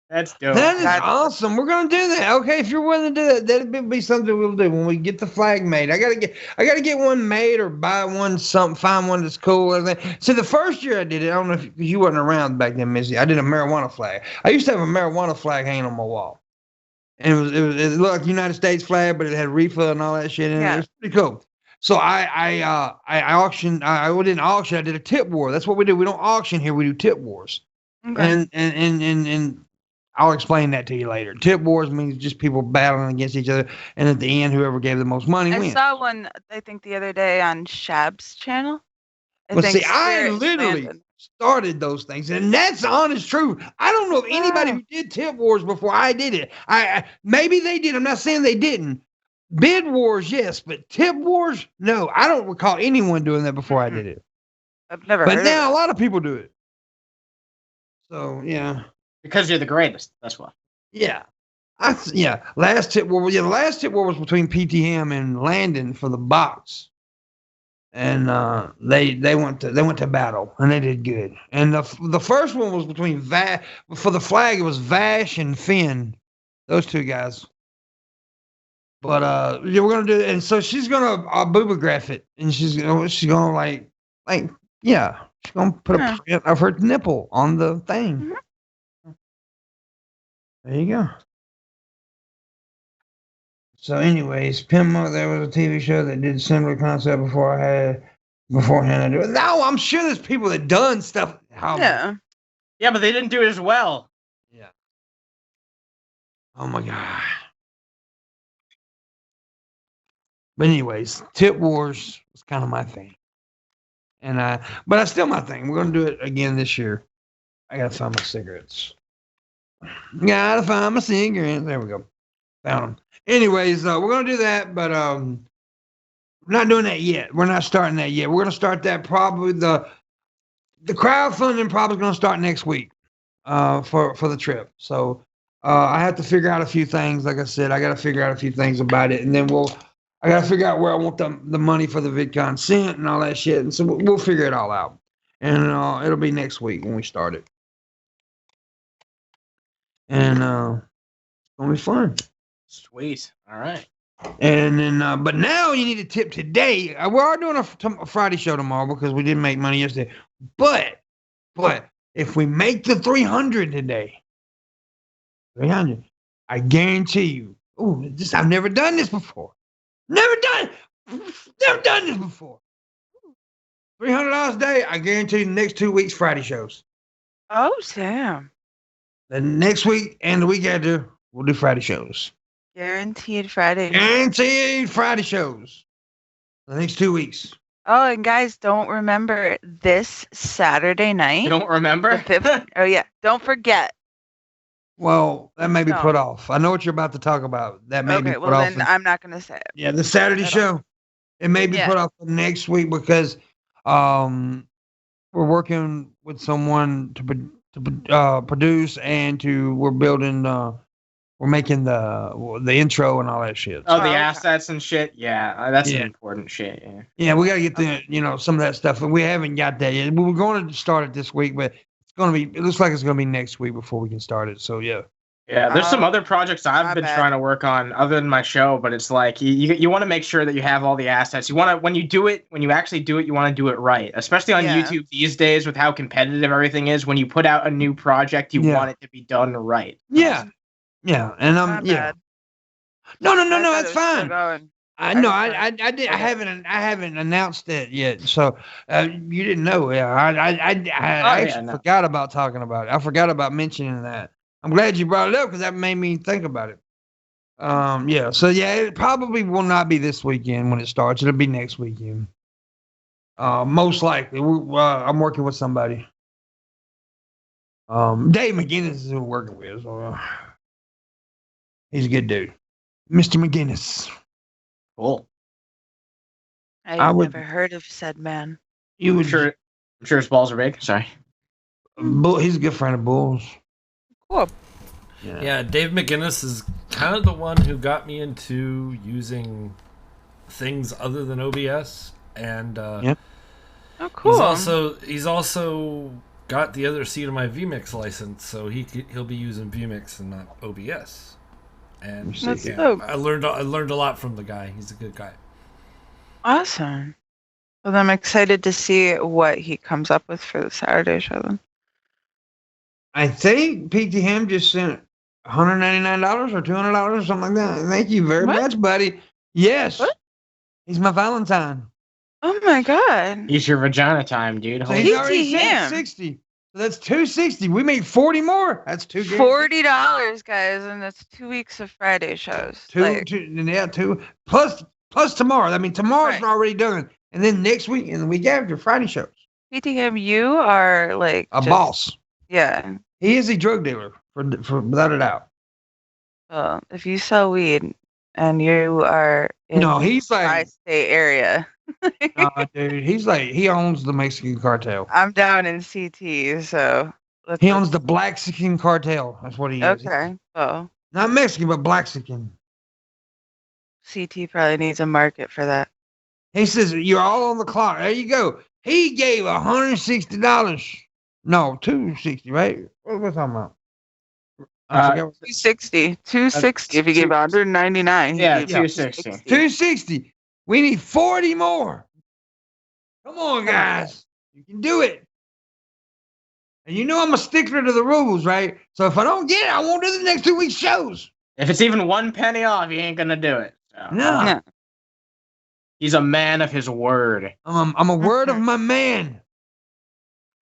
That's dope. That is awesome. We're gonna do that. Okay, if you're willing to do that, that'd be something we'll do when we get the flag made. I gotta get one made or buy one, find one that's cool. Everything. So the first year I did it, I don't know if you wasn't around back then, Missy. I did a marijuana flag. I used to have a marijuana flag hanging on my wall, and it looked like the United States flag, but it had reefer and all that shit in it. It was pretty cool. So I auctioned. I didn't auction. I did a tip war. That's what we do. We don't auction here. We do tip wars. Okay. And I'll explain that to you later. Tip wars means just people battling against each other, and at the end, whoever gave the most money wins. I saw one, I think, the other day on Shab's channel. I literally started those things, and that's the honest truth. I don't know of anybody who did tip wars before I did it. I maybe they did. I'm not saying they didn't. Bid wars, yes, but tip wars, no. I don't recall anyone doing that before I did it. I've never. But now a lot of people do it. So yeah. Because you're the greatest. That's why. Yeah. Last tip war. Yeah, the last tip war was between PTM and Landon for the box, and they went to battle and they did good. And the first one was between for the flag. It was Vash and Finn, those two guys. But we're gonna do it, and so she's gonna boobograph it, and she's gonna like she's gonna put a print of her nipple on the thing. Mm-hmm. There you go. So, anyways, Pimpmunk, there was a TV show that did similar concept beforehand. I do it. No, I'm sure there's people that done stuff. Yeah, but they didn't do it as well. Yeah. Oh my god. But anyways, tip wars was kind of my thing, but that's still my thing. We're gonna do it again this year. I gotta find my cigarettes. Gotta find my cigarettes. There we go. Found them. Anyways, we're gonna do that, but we're not doing that yet. We're not starting that yet. We're gonna start that probably the crowdfunding probably gonna start next week for the trip. So I have to figure out a few things. Like I said, I got to figure out a few things about it, and then I got to figure out where I want the money for the VidCon sent and all that shit. And so we'll figure it all out, and it'll be next week when we start it. And it's gonna be fun. Sweet. All right. And then, but now you need to tip today. We are doing a Friday show tomorrow because we didn't make money yesterday. But if we make the 300 today, 300, I guarantee you. Ooh, I've never done this before. Never done this before. $300 a day. I guarantee you the next 2 weeks Friday shows. Oh, Sam. The next week and the week after, we'll do Friday shows. Guaranteed Friday. Guaranteed Friday shows. The next 2 weeks. Oh, and guys, don't remember this Saturday night. You don't remember? Oh, yeah. Don't forget. Well, that may be put off. I know what you're about to talk about. That may be put off. Then I'm not going to say it. Yeah, the Saturday show. It may be put off for next week because we're working with someone to produce and we're building we're making the intro and all that shit. Oh, the assets and shit. Yeah, that's important shit. Yeah. Yeah, we got to get some of that stuff, and we haven't got that yet. We were going to start it this week, but it looks like it's going to be next week before we can start it. So yeah. Yeah, there's some other projects I've been trying to work on other than my show, but it's like you want to make sure that you have all the assets. You want to when you actually do it, you want to do it right. Especially on YouTube these days with how competitive everything is. When you put out a new project, you want it to be done right. Yeah. Yeah, and No, that's fine. I know. I haven't announced that yet. So you didn't know. Yeah, I actually forgot about talking about it. I forgot about mentioning that. I'm glad you brought it up because that made me think about it. Yeah. So yeah, it probably will not be this weekend when it starts. It'll be next weekend. Most likely. I'm working with somebody. Dave McGinnis is who we're working with. So, he's a good dude. Mr. McGinnis. Cool. I've never heard of said man. I'm sure his balls are big. Sorry. He's a good friend of Bull's. Cool. Yeah, Dave McGinnis is kind of the one who got me into using things other than OBS. And oh, cool. He's also got the other seat of my vMix license, so he'll be using vMix and not OBS. And I learned a lot from the guy. He's a good guy. Awesome. Well, I'm excited to see what he comes up with for the Saturday show then. I think PTM just sent $199 or $200 or something like that. Thank you very much, buddy. Yes. What? He's my Valentine. Oh my God. He's your vagina time, dude. So he's already sent 60. So that's $260. We made 40 more. That's $40, guys, and that's 2 weeks of Friday shows. Two plus tomorrow. I mean, tomorrow's already done, and then next week and the week after Friday shows. PTM, you are like a boss. Yeah, he is a drug dealer for without a doubt. Well, if you sell weed and you are in he's like tri-state area. Dude, he owns the Mexican cartel. I'm down in CT, so he owns the Blaxican cartel. That's what he is. Okay. Oh. Not Mexican, but Blaxican. CT probably needs a market for that. He says you're all on the clock. There you go. He gave $160. No, $260, right? What are we talking about? $260. $260 if you gave $199. Yeah, $260. $260. We need 40 more. Come on, guys. You can do it. And you know I'm a stickler to the rules, right? So if I don't get it, I won't do the next 2 weeks shows. If it's even 1 penny off, you ain't gonna do it. So. No. He's a man of his word. I'm a word of my man.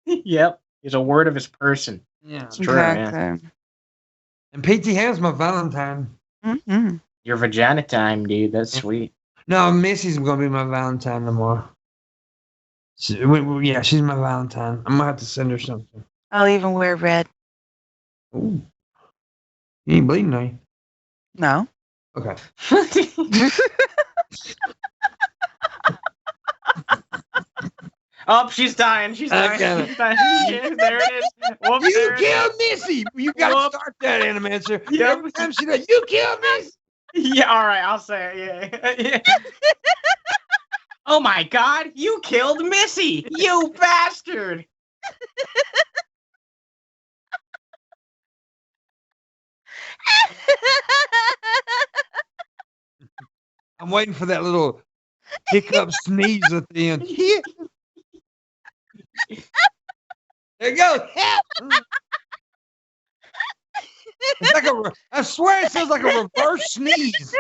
Yep. He's a word of his person. Yeah. It's true, man. And PT has my Valentine. Mm-hmm. Your vagina time, dude. That's sweet. No, Missy's gonna be my Valentine tomorrow. She's my Valentine. I'm gonna have to send her something. I'll even wear red. Ooh. You ain't bleeding, are you? No. Okay. Oh, she's dying. She's dying. There it is. Whoops, you killed Missy. You gotta start that, Animancer. Yep. Every time she does, you killed Missy. Yeah, all right, I'll say it. Yeah. Oh my God, you killed Missy, you bastard! I'm waiting for that little hiccup sneeze at the end. There you go. It's like I swear it sounds like a reverse sneeze.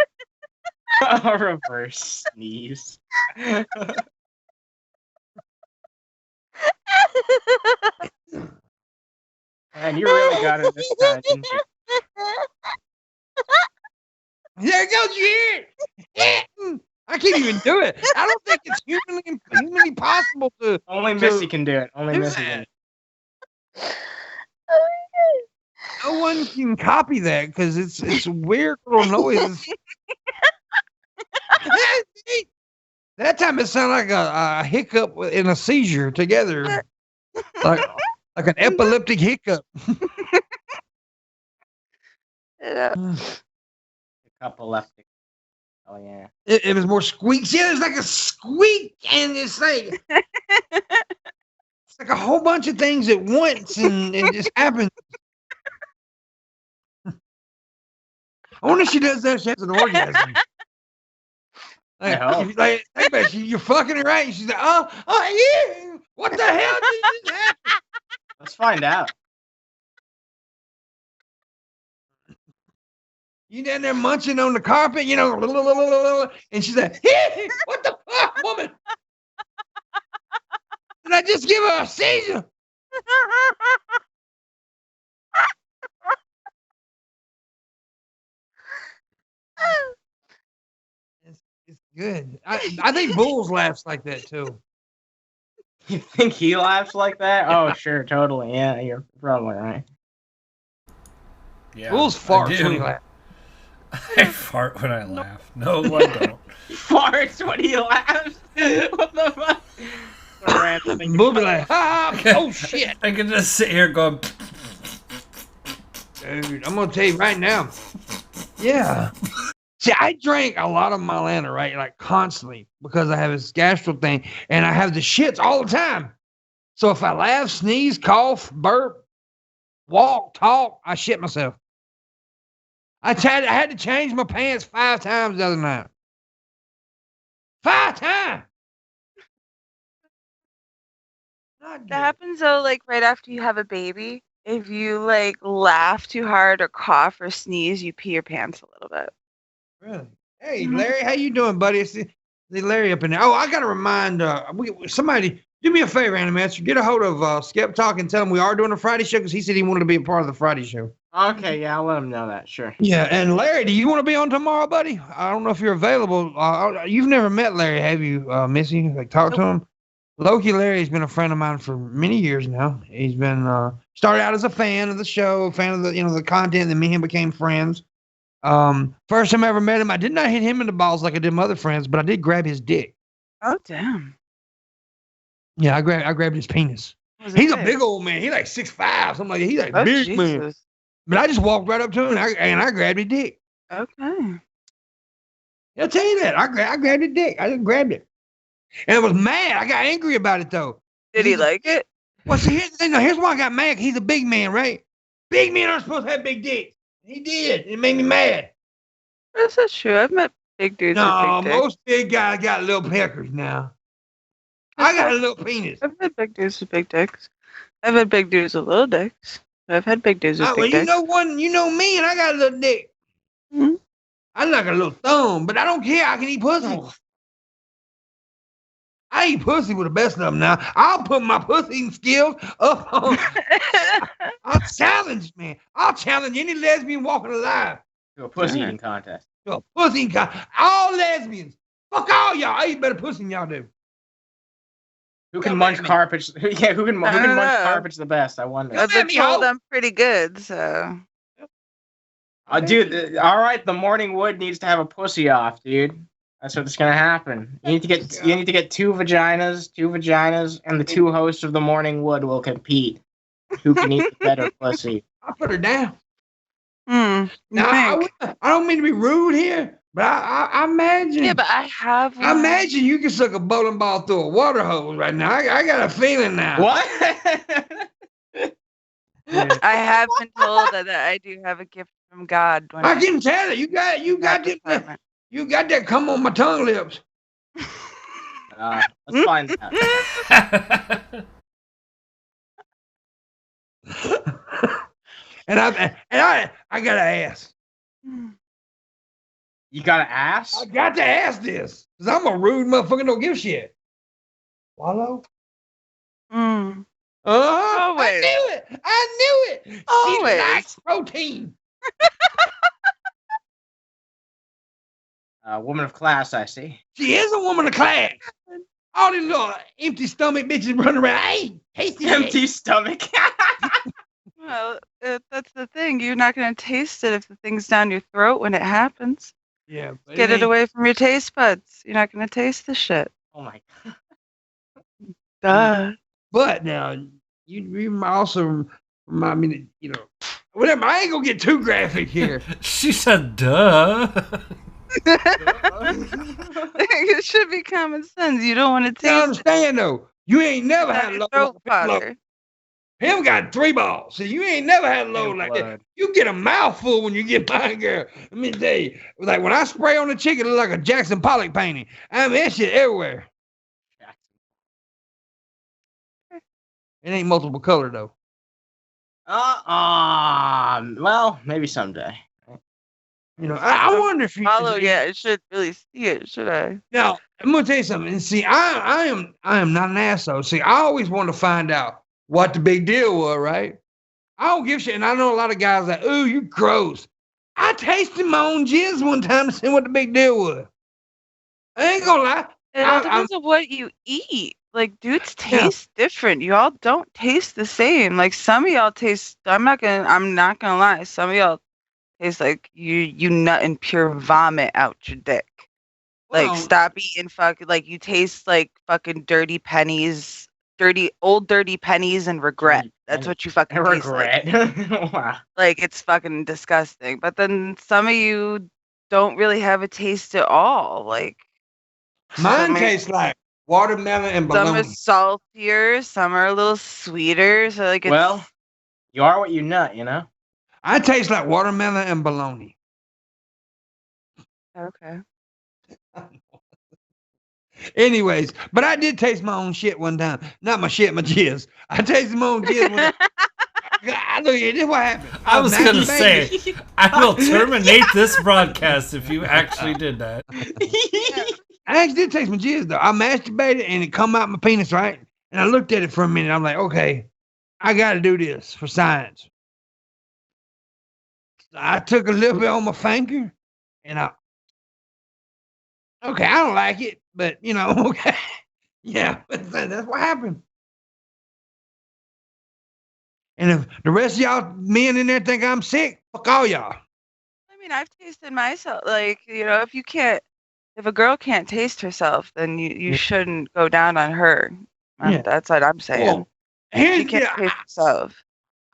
A reverse sneeze. Man, you really got it this time, didn't you? There you go, Jared. I can't even do it. I don't think it's humanly possible to. Only Missy can do it. Only Missy can. No one can copy that because it's weird little noise. That time it sounded like a hiccup and a seizure together, like an epileptic hiccup. Epileptic. Oh yeah. It was more squeaks. Yeah, there's like a squeak, and it's like a whole bunch of things at once, and it just happens. I wonder if she does that. She has an orgasm. Like, think about it, you're fucking her right. And she's like, oh yeah. What the hell did this happen? Let's find out. You down there munching on the carpet, you know, and she's like, hey, what the fuck, woman? Did I just give her a seizure? It's good. I think Bulls laughs like that too. You think he laughs like that? Oh, sure, totally. Yeah, you're probably right. Yeah, Bulls farts when he laughs. I fart when I laugh. No, I don't. Farts when he laughs? What the fuck? Bull be like, oh shit. I can just sit here going. Dude, I'm going to tell you right now. Yeah. See, I drank a lot of Mylanta, right? Like constantly because I have this gastro thing and I have the shits all the time. So if I laugh, sneeze, cough, burp, walk, talk, I shit myself. I had to change my pants 5 times the other night. 5 times. That happens though, like right after you have a baby. If you like laugh too hard or cough or sneeze, you pee your pants a little bit. Really? Hey, Larry, how you doing, buddy? See Larry up in there. Oh, I got to remind somebody, do me a favor, Animaster. Get a hold of Skep Talk and tell him we are doing a Friday show because he said he wanted to be a part of the Friday show. Okay, yeah, I'll let him know that, sure. Yeah, and Larry, do you want to be on tomorrow, buddy? I don't know if you're available. You've never met Larry, have you, Missy? Like, talk to him? Loki Larry's been a friend of mine for many years now. He's been started out as a fan of the show, fan of the content, and me and him became friends. First time I ever met him, I did not hit him in the balls like I did my other friends, but I did grab his dick. Oh damn! Yeah, I grabbed his penis. He's a big old man. He's like 6'5", something like that. He's like big Jesus. Man. But I just walked right up to him and I grabbed his dick. Okay. I'll tell you that. I grabbed his dick. I just grabbed it. And I was mad. I got angry about it, though. Did he like it? Well, see, here's the thing. Here's why I got mad. He's a big man, right? Big men aren't supposed to have big dicks. He did. It made me mad. That's not true. I've met big dudes with big dicks. Most big guys got little peckers now. I got a little penis. I've had big dudes with big dicks. I've had big dudes with little dicks. I've had big dudes with big dicks. You know me, and I got a little dick. Mm-hmm. I like a little thumb, but I don't care. I can eat pussy. Oh. I eat pussy with the best of them now. I'll put my pussy eating skills up on. I'll challenge, man. I'll challenge any lesbian walking alive. To a pussy eating contest. To a pussy eating contest. All lesbians. Fuck all y'all. I eat better pussy than y'all do. Who can munch carpets? Yeah, who can munch carpets the best? I wonder. I've been told I'm pretty good, so. Dude, all right. The Morning Wood needs to have a pussy off, dude. That's what's gonna happen. You need to get two vaginas, and the 2 hosts of the Morning Wood will compete. Who can eat the better pussy? I'll put her down. Now, I don't mean to be rude here, but I imagine. Yeah, but I have. I imagine you can suck a bowling ball through a water hose right now. I got a feeling now. What? I have been told that I do have a gift from God. I can tell it. You You got that cum on my tongue lips. Let's find that. and I gotta ask. You gotta ask? I got to ask this. Because I'm a rude motherfucker, don't give a shit. Wallow? Mm. I knew it. I knew it. Always. She likes protein. Woman of class, I see. She is a woman of class. All these little empty stomach bitches running around. Hey, tasty Empty stomach. Well, that's the thing. You're not going to taste it if the thing's down your throat when it happens. Yeah. Get it away from your taste buds. You're not going to taste the shit. Oh my god. Duh. But now, you also remind me that, you know, whatever. I ain't going to get too graphic here. She said, duh. It should be common sense. You don't want to taste You understand, though? You ain't never it. had a Your load throat like fodder. him got 3 balls. So you ain't never had a load Damn like blood. that. You get a mouthful when you get mine, girl. Let me tell you. Like when I spray on the chicken, it look like a Jackson Pollock painting. I mean, that shit everywhere. It ain't multiple color, though. Well, maybe someday. You know, I wonder if you Follow, yeah, it should really see it, should I? Now, I'm gonna tell you something. And see, I am not an asshole. See, I always want to find out what the big deal was, right? I don't give a shit. And I know a lot of guys like, ooh, you gross. I tasted my own jizz one time to see what the big deal was. I ain't gonna lie. It all depends on what you eat. Like, dudes taste different. You all don't taste the same. Like, some of y'all taste. I'm not gonna lie. Some of y'all taste like you nut and pure vomit out your dick. Like, Well, stop eating fucking. Like, you taste like fucking dirty pennies, old dirty pennies, and regret. That's what you fucking taste like. Regret. Wow. Like, it's fucking disgusting. But then some of you don't really have a taste at all. Like, mine some tastes like watermelon and some are bologna. saltier, some are a little sweeter. So like, it's, Well, you are what you nut, you know? I taste like watermelon and bologna. okay. Anyways, but I did taste my own shit one time. Not my shit, my jizz. I tasted my own jizz one time. I look at this. What happened? I was going to say, I will terminate this broadcast if you actually did that. I actually did taste my jizz, though. I masturbated and it come out my penis, right? And I looked at it for a minute. I'm like, okay, I got to do this for science. I took a little bit on my finger and okay, I don't like it, but you know, okay. Yeah, that's what happened. And if the rest of y'all men in there think I'm sick, fuck all y'all. I mean, I've tasted myself. Like, you know, if a girl can't taste herself, then you shouldn't go down on her. Yeah. That's what I'm saying. Well, here's She can't taste herself.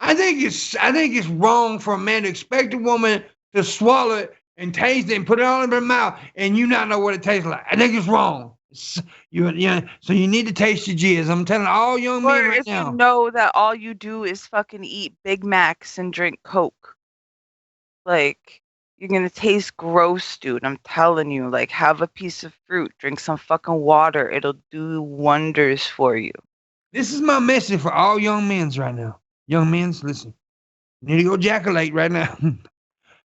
I think it's wrong for a man to expect a woman to swallow it and taste it and put it all in her mouth and you not know what it tastes like. I think it's wrong. So you need to taste your jizz. I'm telling all young men right now. You know that all you do is fucking eat Big Macs and drink Coke. Like, you're gonna taste gross, dude. I'm telling you. Like, have a piece of fruit, drink some fucking water. It'll do wonders for you. This is my message for all young men right now. Young men, listen. You need to go ejaculate right now.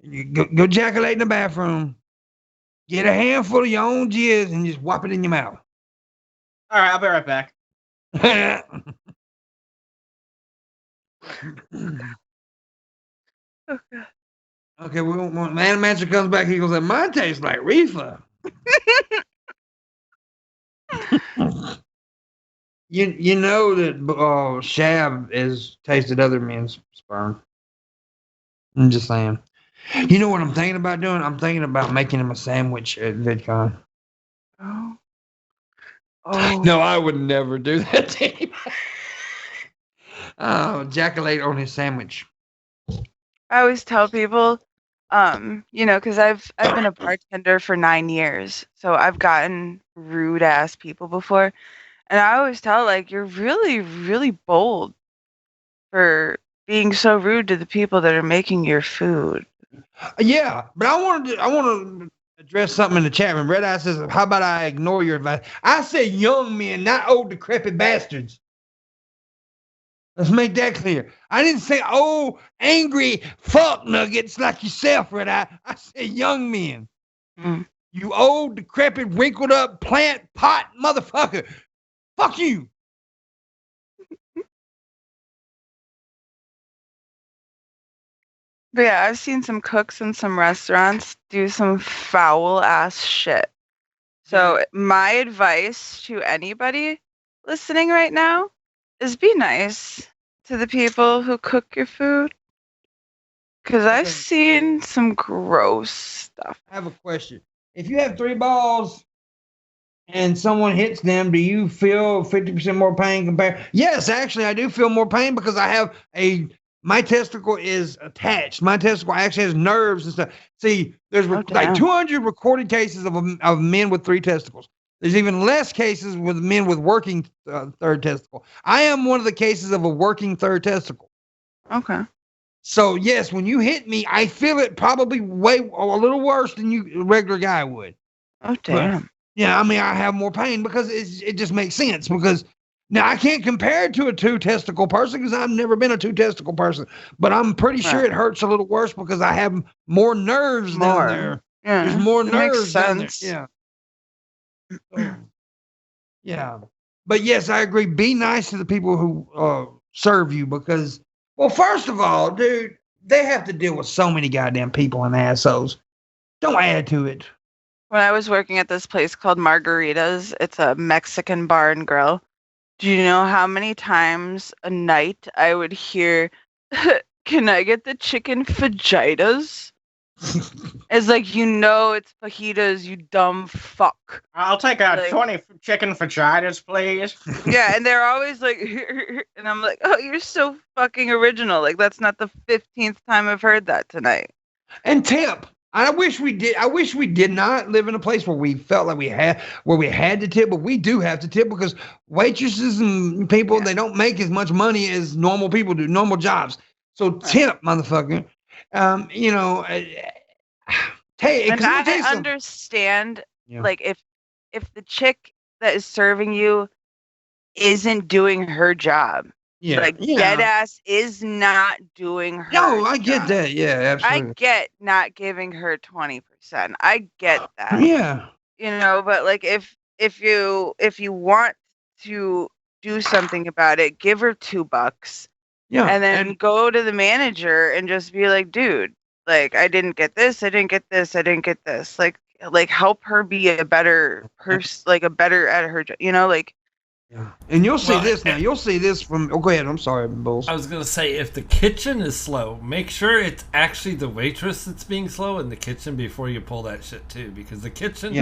You go ejaculate in the bathroom. Get a handful of your own jizz and just whop it in your mouth. All right, I'll be right back. Okay, when Man Matcher comes back, he goes, mine tastes like reefer. You know that Shab has tasted other men's sperm. I'm just saying. You know what I'm thinking about doing? I'm thinking about making him a sandwich at VidCon. Oh. No, I would never do that to him. Ejaculate on his sandwich. I always tell people, you know, because I've been a bartender for 9 years, so I've gotten rude ass people before, and I always tell, like, you're really, really bold for being so rude to the people that are making your food. Yeah, but I want to address something in the chat room. Red Eye says, how about I ignore your advice? I said young men, not old decrepit bastards. Let's make that clear. I didn't say old, angry fuck nuggets like yourself, Red Eye. I said young men. Mm. You old, decrepit, wrinkled up plant pot motherfucker. Fuck you. But yeah, I've seen some cooks in some restaurants do some foul ass shit. So my advice to anybody listening right now is be nice to the people who cook your food. Because I've seen some gross stuff. I have a question. If you have 3 balls and someone hits them, do you feel 50% more pain compared? Yes, actually, I do feel more pain because I have my testicle is attached. My testicle actually has nerves and stuff. See, there's like 200 recorded cases of men with 3 testicles. There's even less cases with men with working third testicle. I am one of the cases of a working third testicle. Okay. So yes, when you hit me, I feel it probably a little worse than a regular guy would. Oh damn. But, yeah, I mean, I have more pain because it just makes sense because. Now, I can't compare it to a 2-testicle person because I've never been a 2-testicle person, but I'm pretty sure it hurts a little worse because I have more nerves down there. Yeah, there's more nerves makes down there. sense. Yeah. Yeah. But yes, I agree. Be nice to the people who serve you because, well, first of all, dude, they have to deal with so many goddamn people and assholes. Don't add to it. When I was working at this place called Margaritas, it's a Mexican bar and grill. Do you know how many times a night I would hear, can I get the chicken fajitas? It's like, it's fajitas, you dumb fuck. I'll take a 20 chicken fajitas, please. Yeah, and they're always like, and I'm like, oh, you're so fucking original. Like, that's not the 15th time I've heard that tonight. And tip. I wish we did not live in a place where we felt like we had to tip, but we do have to tip because waitresses and people, they don't make as much money as normal people do, normal jobs. So tip, motherfucker. I understand, like, if the chick that is serving you isn't doing her job. Yeah. Like, deadass is not doing her No, I job. get that. Yeah, absolutely. I get not giving her 20%. I get that. Yeah. But like if you want to do something about it, give her $2. Yeah. And then go to the manager and just be like, dude, like, I didn't get this, I didn't get this, I didn't get this. Like help her be a better person, like a better at her job, like. Yeah. And you'll see this now. You'll see this from. Oh, go ahead. I'm sorry, Bulls. I was gonna say, if the kitchen is slow, make sure it's actually the waitress that's being slow in the kitchen before you pull that shit too, because the kitchen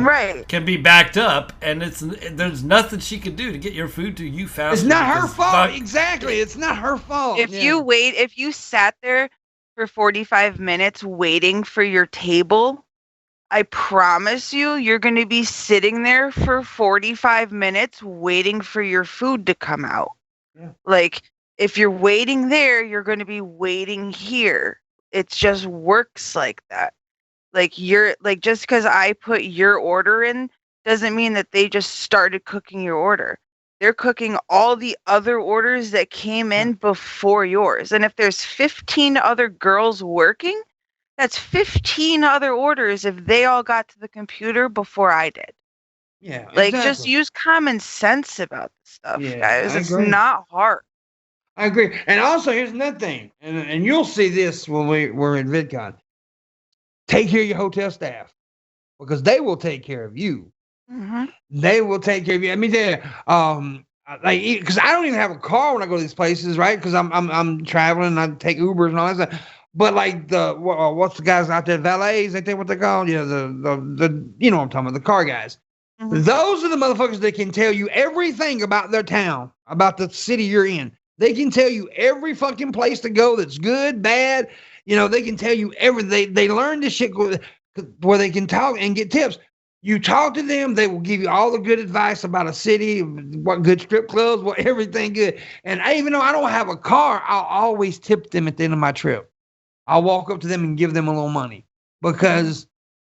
can be backed up, and there's nothing she can do to get your food to you fast. It's not her fault. Exactly. It's not her fault. If you sat there for 45 minutes waiting for your table, I promise you're going to be sitting there for 45 minutes waiting for your food to come out. Yeah. Like, if you're waiting there, you're going to be waiting here. It just works like that. Like, just because I put your order in doesn't mean that they just started cooking your order. They're cooking all the other orders that came in before yours. And if there's 15 other girls working, that's 15 other orders if they all got to the computer before I did. Yeah. Like, just use common sense about this stuff, guys. It's not hard. I agree. And also, here's another thing, and you'll see this when we're in VidCon. Take care of your hotel staff because they will take care of you. Mm-hmm. They will take care of you. I mean, because I don't even have a car when I go to these places, right? Because I'm traveling and I take Ubers and all that stuff. But like what's the guys out there, valets? Ain't that what they call? Yeah, the you know what I'm talking about, the car guys. Mm-hmm. Those are the motherfuckers that can tell you everything about their town, about the city you're in. They can tell you every fucking place to go that's good, bad. They can tell you everything. They learn this shit where they can talk and get tips. You talk to them, they will give you all the good advice about a city, what good strip clubs, what everything good. And even though I don't have a car, I'll always tip them at the end of my trip. I'll walk up to them and give them a little money because,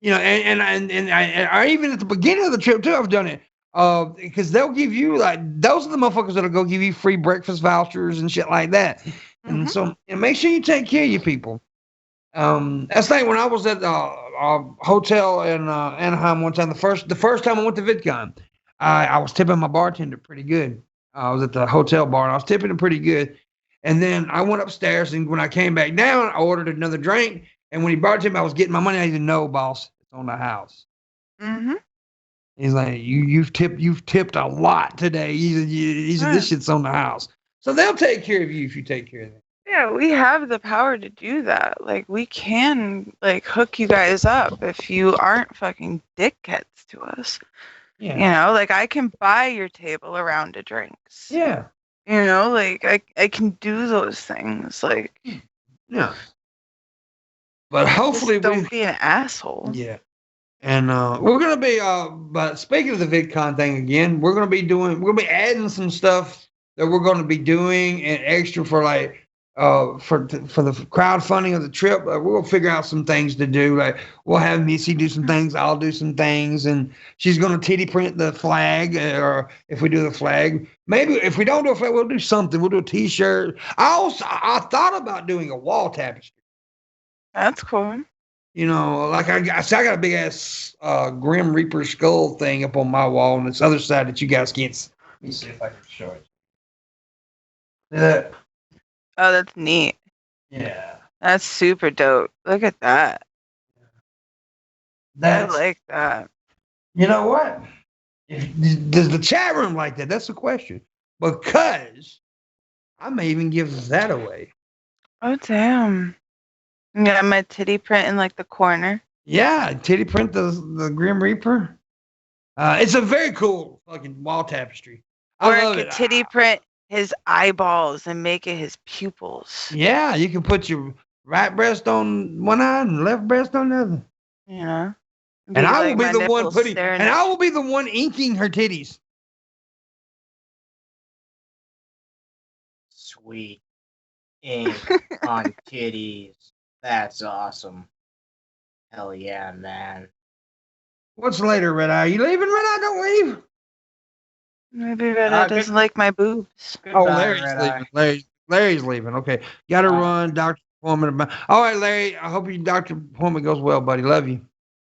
You know, I even at the beginning of the trip too, I've done it. Because they'll give you like those are the motherfuckers that'll go give you free breakfast vouchers and shit like that. And so make sure you take care of your people. That's like when I was at a hotel in Anaheim one time. The first time I went to VidCon, I was tipping my bartender pretty good. I was at the hotel bar and I was tipping him pretty good. And then I went upstairs, and when I came back down, I ordered another drink. And when he brought it to me, I was getting my money. I said, "No, boss, it's on the house." He's like, you've tipped a lot today. He said, "This shit's on the house." So they'll take care of you if you take care of them. Yeah, we have the power to do that. Like, we can like hook you guys up if you aren't fucking dickheads to us. Yeah. You know, like I can buy your table a round of drinks. Yeah. You know, like I can do those things. Like, yeah. But hopefully, don't be an asshole. Yeah. And we're gonna be but speaking of the VidCon thing again, we're gonna be adding some stuff that we're gonna be doing and extra for like for the crowdfunding of the trip. We'll figure out some things to do. Like we'll have Missy do some things, I'll do some things, and she's gonna titty print the flag, or if we do the flag, maybe if we don't do a flag, we'll do something. We'll do a T-shirt. I thought about doing a wall tapestry. That's cool. You know, like I got a big ass Grim Reaper skull thing up on my wall on this other side that you guys can't see. Let me see if I can show it. See that? Oh, that's neat. Yeah. That's super dope. Look at that. I like that. You know what? Does the chat room like that? That's the question. Because I may even give that away. Oh, damn. Yeah, my titty print in like the corner. Yeah, titty print the Grim Reaper. It's a very cool fucking wall tapestry. I love it. Titty print his eyeballs and make it his pupils. Yeah, you can put your right breast on one eye and left breast on the other. Yeah. And I will be the one putting, and I will be the one inking her titties. Sweet ink on titties. That's awesome. Hell yeah, man. What's later, Red Eye? You leaving, Red Eye? Don't leave. Maybe Red Eye doesn't like my boobs. Goodbye, Larry's leaving. Larry's leaving. Okay. Got to run. Doctor appointment. All right, Larry. I hope your doctor appointment goes well, buddy. Love you.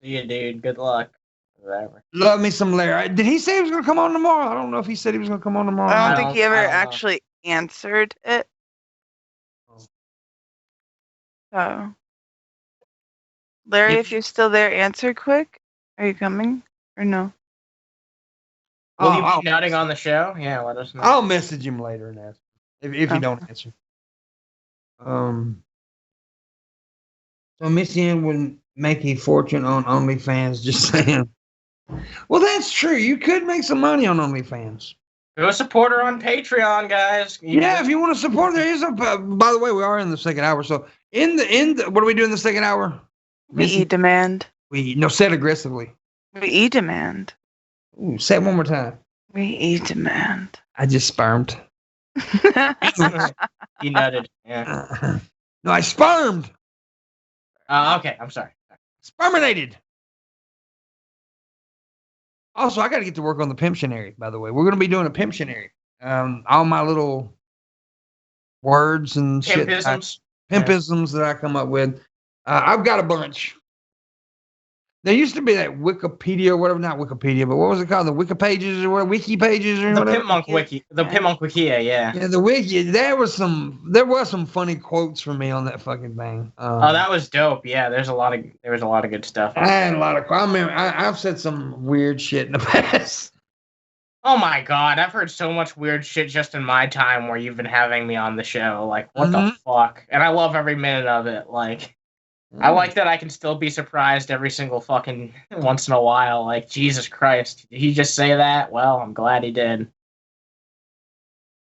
See you, dude. Good luck. Whatever. Love me some Larry. Did he say he was going to come on tomorrow? I don't know if he said he was going to come on tomorrow. I don't think he ever actually answered it. Oh. Larry, if you're still there, answer quick. Are you coming or no? Will you be shouting on the show? Yeah, let us know. I'll message him later and ask if you don't answer. So MissyAnn would make a fortune on OnlyFans, just saying. Well, that's true. You could make some money on OnlyFans. Go support her on Patreon, guys. Yeah, if you want to support, there is a. By the way, we are in the second hour. So in the what do we do in the second hour? We demand. Say it aggressively. We demand. Ooh, say it one more time. We demand. I just spermed. He nutted. Yeah. No, I spermed. Okay, I'm sorry. Sperminated. Also, I got to get to work on the Pimptionary, by the way. We're going to be doing a Pimptionary. All my little words and Pimpisms. Pimpisms that I come up with. I've got a bunch. There used to be that Wikipedia or whatever, not Wikipedia, but what was it called? The Wiki pages or what? Wiki pages or whatever? The Pimpmunk Wiki. The Pimpmunk Wikia, yeah. Yeah, the Wiki. There was some funny quotes for me on that fucking thing. That was dope. Yeah, there was a lot of good stuff. I had a lot of. I remember I've said some weird shit in the past. Oh my god, I've heard so much weird shit just in my time where you've been having me on the show. Like, what the fuck? And I love every minute of it. Like, I like that I can still be surprised every single fucking once in a while. Like, Jesus Christ, did he just say that? Well, I'm glad he did.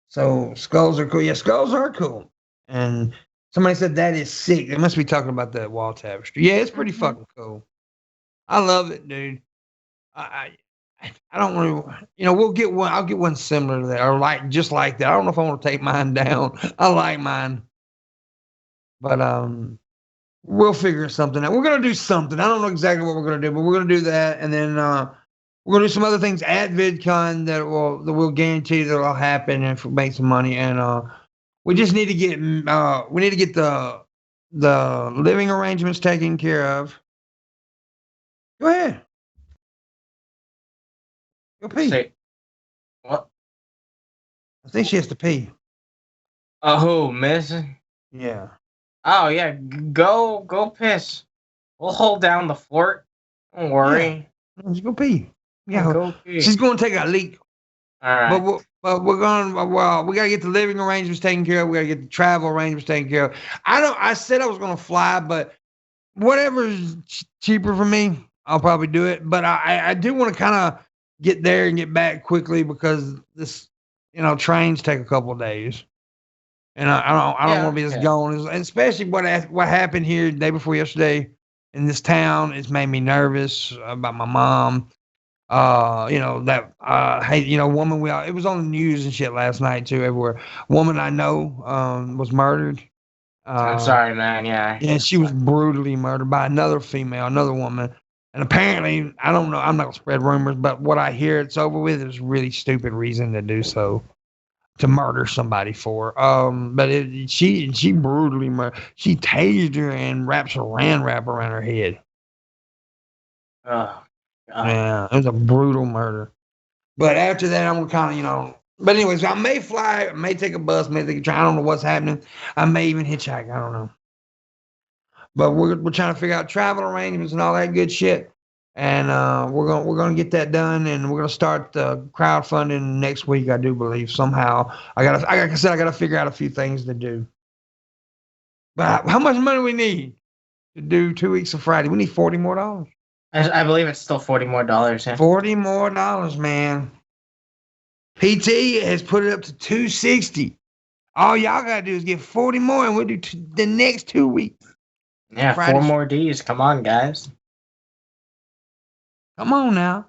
So, skulls are cool. Yeah, skulls are cool. And somebody said that is sick. They must be talking about that wall tapestry. Yeah, it's pretty fucking cool. I love it, dude. I don't want to, we'll get one. I'll get one similar to that, or just like that. I don't know if I want to take mine down. I like mine, but we'll figure something out. We're gonna do something. I don't know exactly what we're gonna do, but we're gonna do that, and then we're gonna do some other things at VidCon that we'll guarantee that will happen and make some money. And we just need to get the living arrangements taken care of. Go ahead. Go pee. Say, what? I think she has to pee. Oh, Miss? Yeah. Oh, yeah. Go piss. We'll hold down the fort. Don't worry. Yeah. Let's go pee. Yeah. Go pee. She's going to take a leak. All right. But we're going. Well, we got to get the living arrangements taken care of. We got to get the travel arrangements taken care of. I said I was going to fly, but whatever's cheaper for me, I'll probably do it. But I do want to kind of get there and get back quickly because this, trains take a couple of days, and I don't want to be just going. And especially what happened here the day before yesterday in this town. It's made me nervous about my mom. Woman. It was on the news and shit last night too. Everywhere, woman I know was murdered. I'm sorry, man. Yeah. Yeah, she was brutally murdered by another woman. And apparently, I don't know. I'm not gonna spread rumors, but what I hear it's over with is a really stupid reason to do so, to murder somebody for. But she brutally murdered. She tased her and wrapped saran wrap around her head. Yeah, it was a brutal murder. But after that, I'm kind of, But anyways, I may fly, I may take a bus, may take a train. I don't know what's happening. I may even hitchhike. I don't know. But we're trying to figure out travel arrangements and all that good shit. And we're gonna get that done, and we're gonna start the crowdfunding next week. I do believe somehow. Like I said, I gotta figure out a few things to do. But how much money we need to do 2 weeks of Friday? We need $40 more. I believe it's still $40 more. Yeah. $40 more, man. PT has put it up to $260. All y'all gotta do is get 40 more, and we'll do the next 2 weeks. Yeah, Friday. 4 more Ds. Come on, guys. Come on now.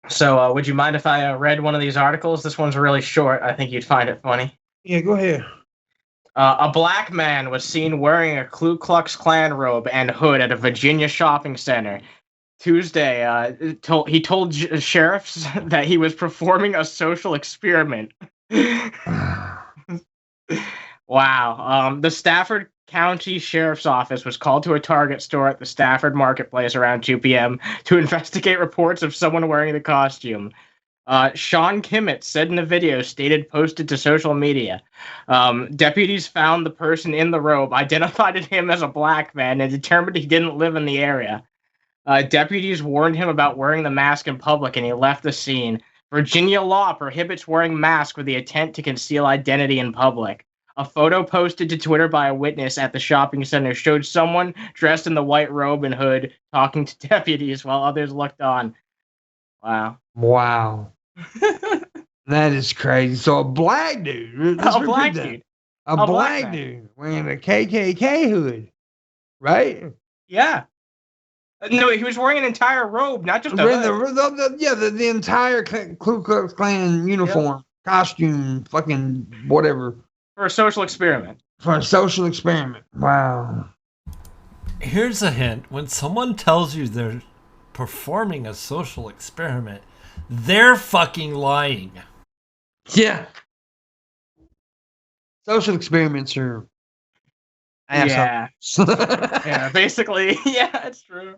So, would you mind if I read one of these articles? This one's really short. I think you'd find it funny. Yeah, go ahead. A black man was seen wearing a Ku Klux Klan robe and hood at a Virginia shopping center Tuesday. He told sheriffs that he was performing a social experiment. Wow. The Stafford County Sheriff's Office was called to a Target store at the Stafford Marketplace around 2 p.m. to investigate reports of someone wearing the costume. Sean Kimmett said in a video posted to social media. Deputies found the person in the robe, identified him as a black man, and determined he didn't live in the area. Deputies warned him about wearing the mask in public, and he left the scene. Virginia law prohibits wearing masks with the intent to conceal identity in public. A photo posted to Twitter by a witness at the shopping center showed someone dressed in the white robe and hood talking to deputies while others looked on. Wow. That is crazy. So a black dude. A black dude wearing a KKK hood, right? Yeah. No, he was wearing an entire robe, not just a hood. The entire Ku Klux Klan uniform, costume, fucking whatever. For a social experiment. Wow. Here's a hint. When someone tells you they're performing a social experiment, they're fucking lying. Yeah. Social experiments are assholes. Yeah, basically. Yeah, it's true.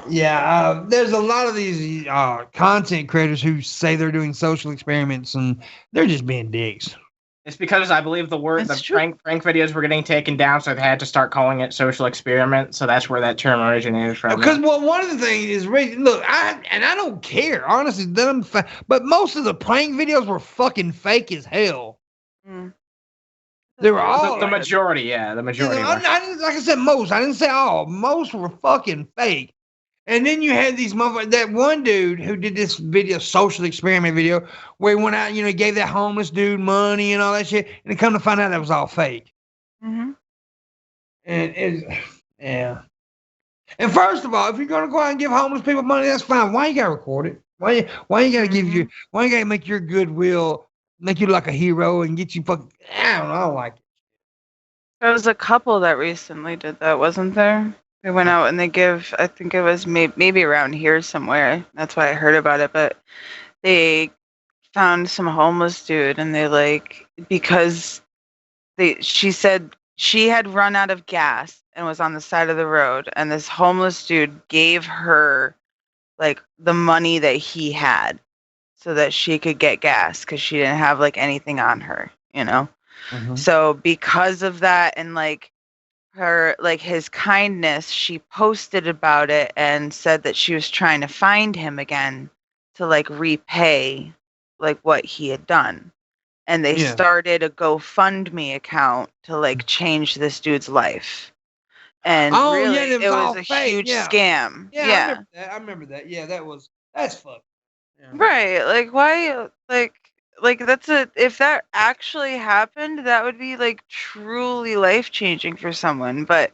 Yeah, there's a lot of these content creators who say they're doing social experiments, and they're just being dicks. It's because I believe the prank videos were getting taken down, so they had to start calling it social experiment. So that's where that term originated from. Because one of the things is, look, I don't care, honestly. But most of the prank videos were fucking fake as hell. Mm. They were all the majority. Yeah, the majority. Like I said, most. I didn't say all. Most were fucking fake. And then you had these motherfuckers, that one dude who did this social experiment video, where he went out, he gave that homeless dude money and all that shit, and then come to find out that was all fake. Mm-hmm. And And first of all, if you're gonna go out and give homeless people money, that's fine. Why you gotta record it? Why you gotta make your goodwill, make you like a hero and get you fucking, I don't know, I don't like it. There was a couple that recently did that, wasn't there? They went out and they give, I think it was maybe around here somewhere. That's why I heard about it. But they found some homeless dude, and they like, because she said she had run out of gas and was on the side of the road, and this homeless dude gave her like the money that he had so that she could get gas because she didn't have like anything on her, you know? Mhm. So because of that and like her, like his kindness, she posted about it and said that she was trying to find him again to like repay like what he had done. And they started a GoFundMe account to like change this dude's life. And really, it was a huge scam. Yeah, I remember that. Yeah, that's fucked. Yeah. Right. Like why like that's if that actually happened, that would be like truly life-changing for someone. But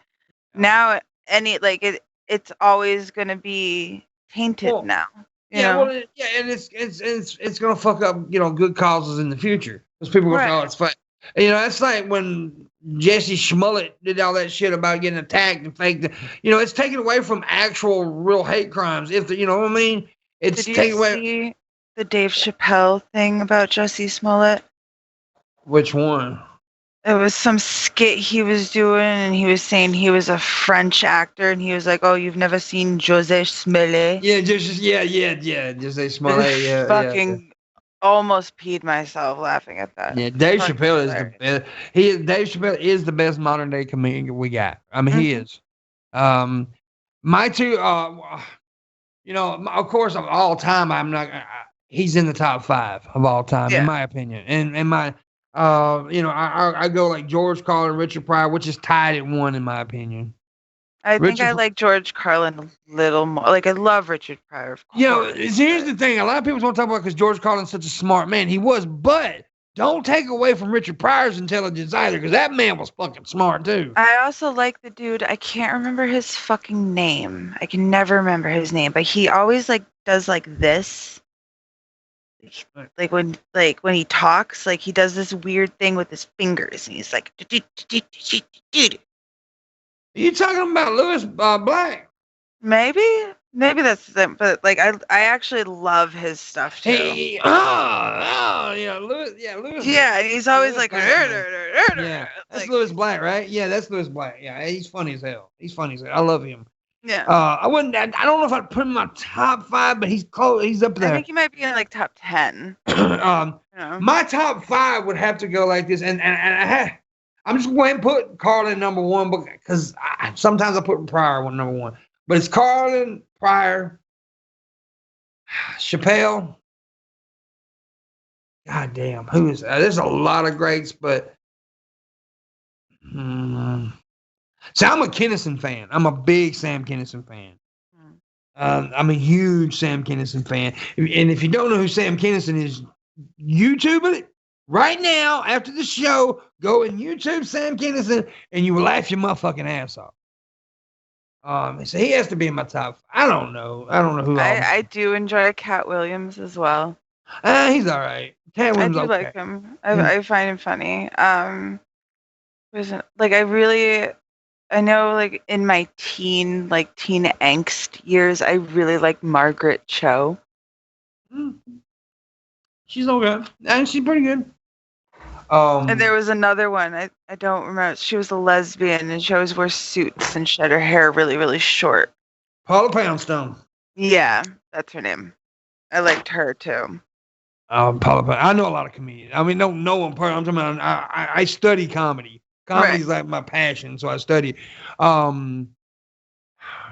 now it's always going to be tainted now. You know? Well, and it's gonna fuck up, good causes in the future because people are gonna say, "Oh, it's fun." It's like when Jesse Smollett did all that shit about getting attacked and faked. It's taken away from actual real hate crimes. If you know what I mean, it's taken away. See the Dave Chappelle thing about Jesse Smollett? Which one? It was some skit he was doing, and he was saying he was a French actor, and he was like, "Oh, you've never seen José Smollett?" Yeah, José Smollett. Yeah, fucking almost peed myself laughing at that. Yeah, Dave Chappelle is the best. Dave Chappelle is the best modern day comedian we got. I mean, he is. My two, of course, of all time, I'm not. He's in the top 5 of all time, in my opinion, and my. I go like George Carlin, Richard Pryor, which is tied at 1 in my opinion. I think I like George Carlin a little more. Like I love Richard Pryor. Of course, here's the thing: a lot of people don't talk about because George Carlin's such a smart man. He was, but don't take away from Richard Pryor's intelligence either, because that man was fucking smart too. I also like the dude. I can't remember his fucking name. I can never remember his name, but he always like does like this. Like when he talks, like he does this weird thing with his fingers, and he's like, Are you talking about Lewis Black? Maybe that's them, but like I actually love his stuff too. Lewis. Yeah, and he's always like, yeah, that's Lewis Black, right? Yeah, that's Lewis Black. Yeah, he's funny as hell. I love him. Yeah. I don't know if I'd put him in my top 5, but he's close. He's up there. I think he might be in like top 10. My top 5 would have to go like this, and I'm just going to put Carlin number 1 because sometimes I put Pryor number 1, but it's Carlin, Pryor, Chappelle. God damn, who is? There's a lot of greats, but. See, I'm a Kinison fan. I'm a big Sam Kinison fan. I'm a huge Sam Kinison fan. And if you don't know who Sam Kinison is, YouTube it right now after the show. Go and YouTube Sam Kinison, and you will laugh your motherfucking ass off. So he has to be in my top 5. I don't know who. I do enjoy Cat Williams as well. He's all right. Cat Williams, I do like him. I find him funny. I know, like, in my teen angst years, I really like Margaret Cho. She's okay. And she's pretty good. And there was another one. I don't remember. She was a lesbian, and she always wore suits, and she had her hair really, really short. Paula Poundstone. Yeah, that's her name. I liked her, too. Paula Poundstone. I know a lot of comedians. I mean, don't know one person. I'm talking about, I study comedy. Comedy's like my passion, so I study.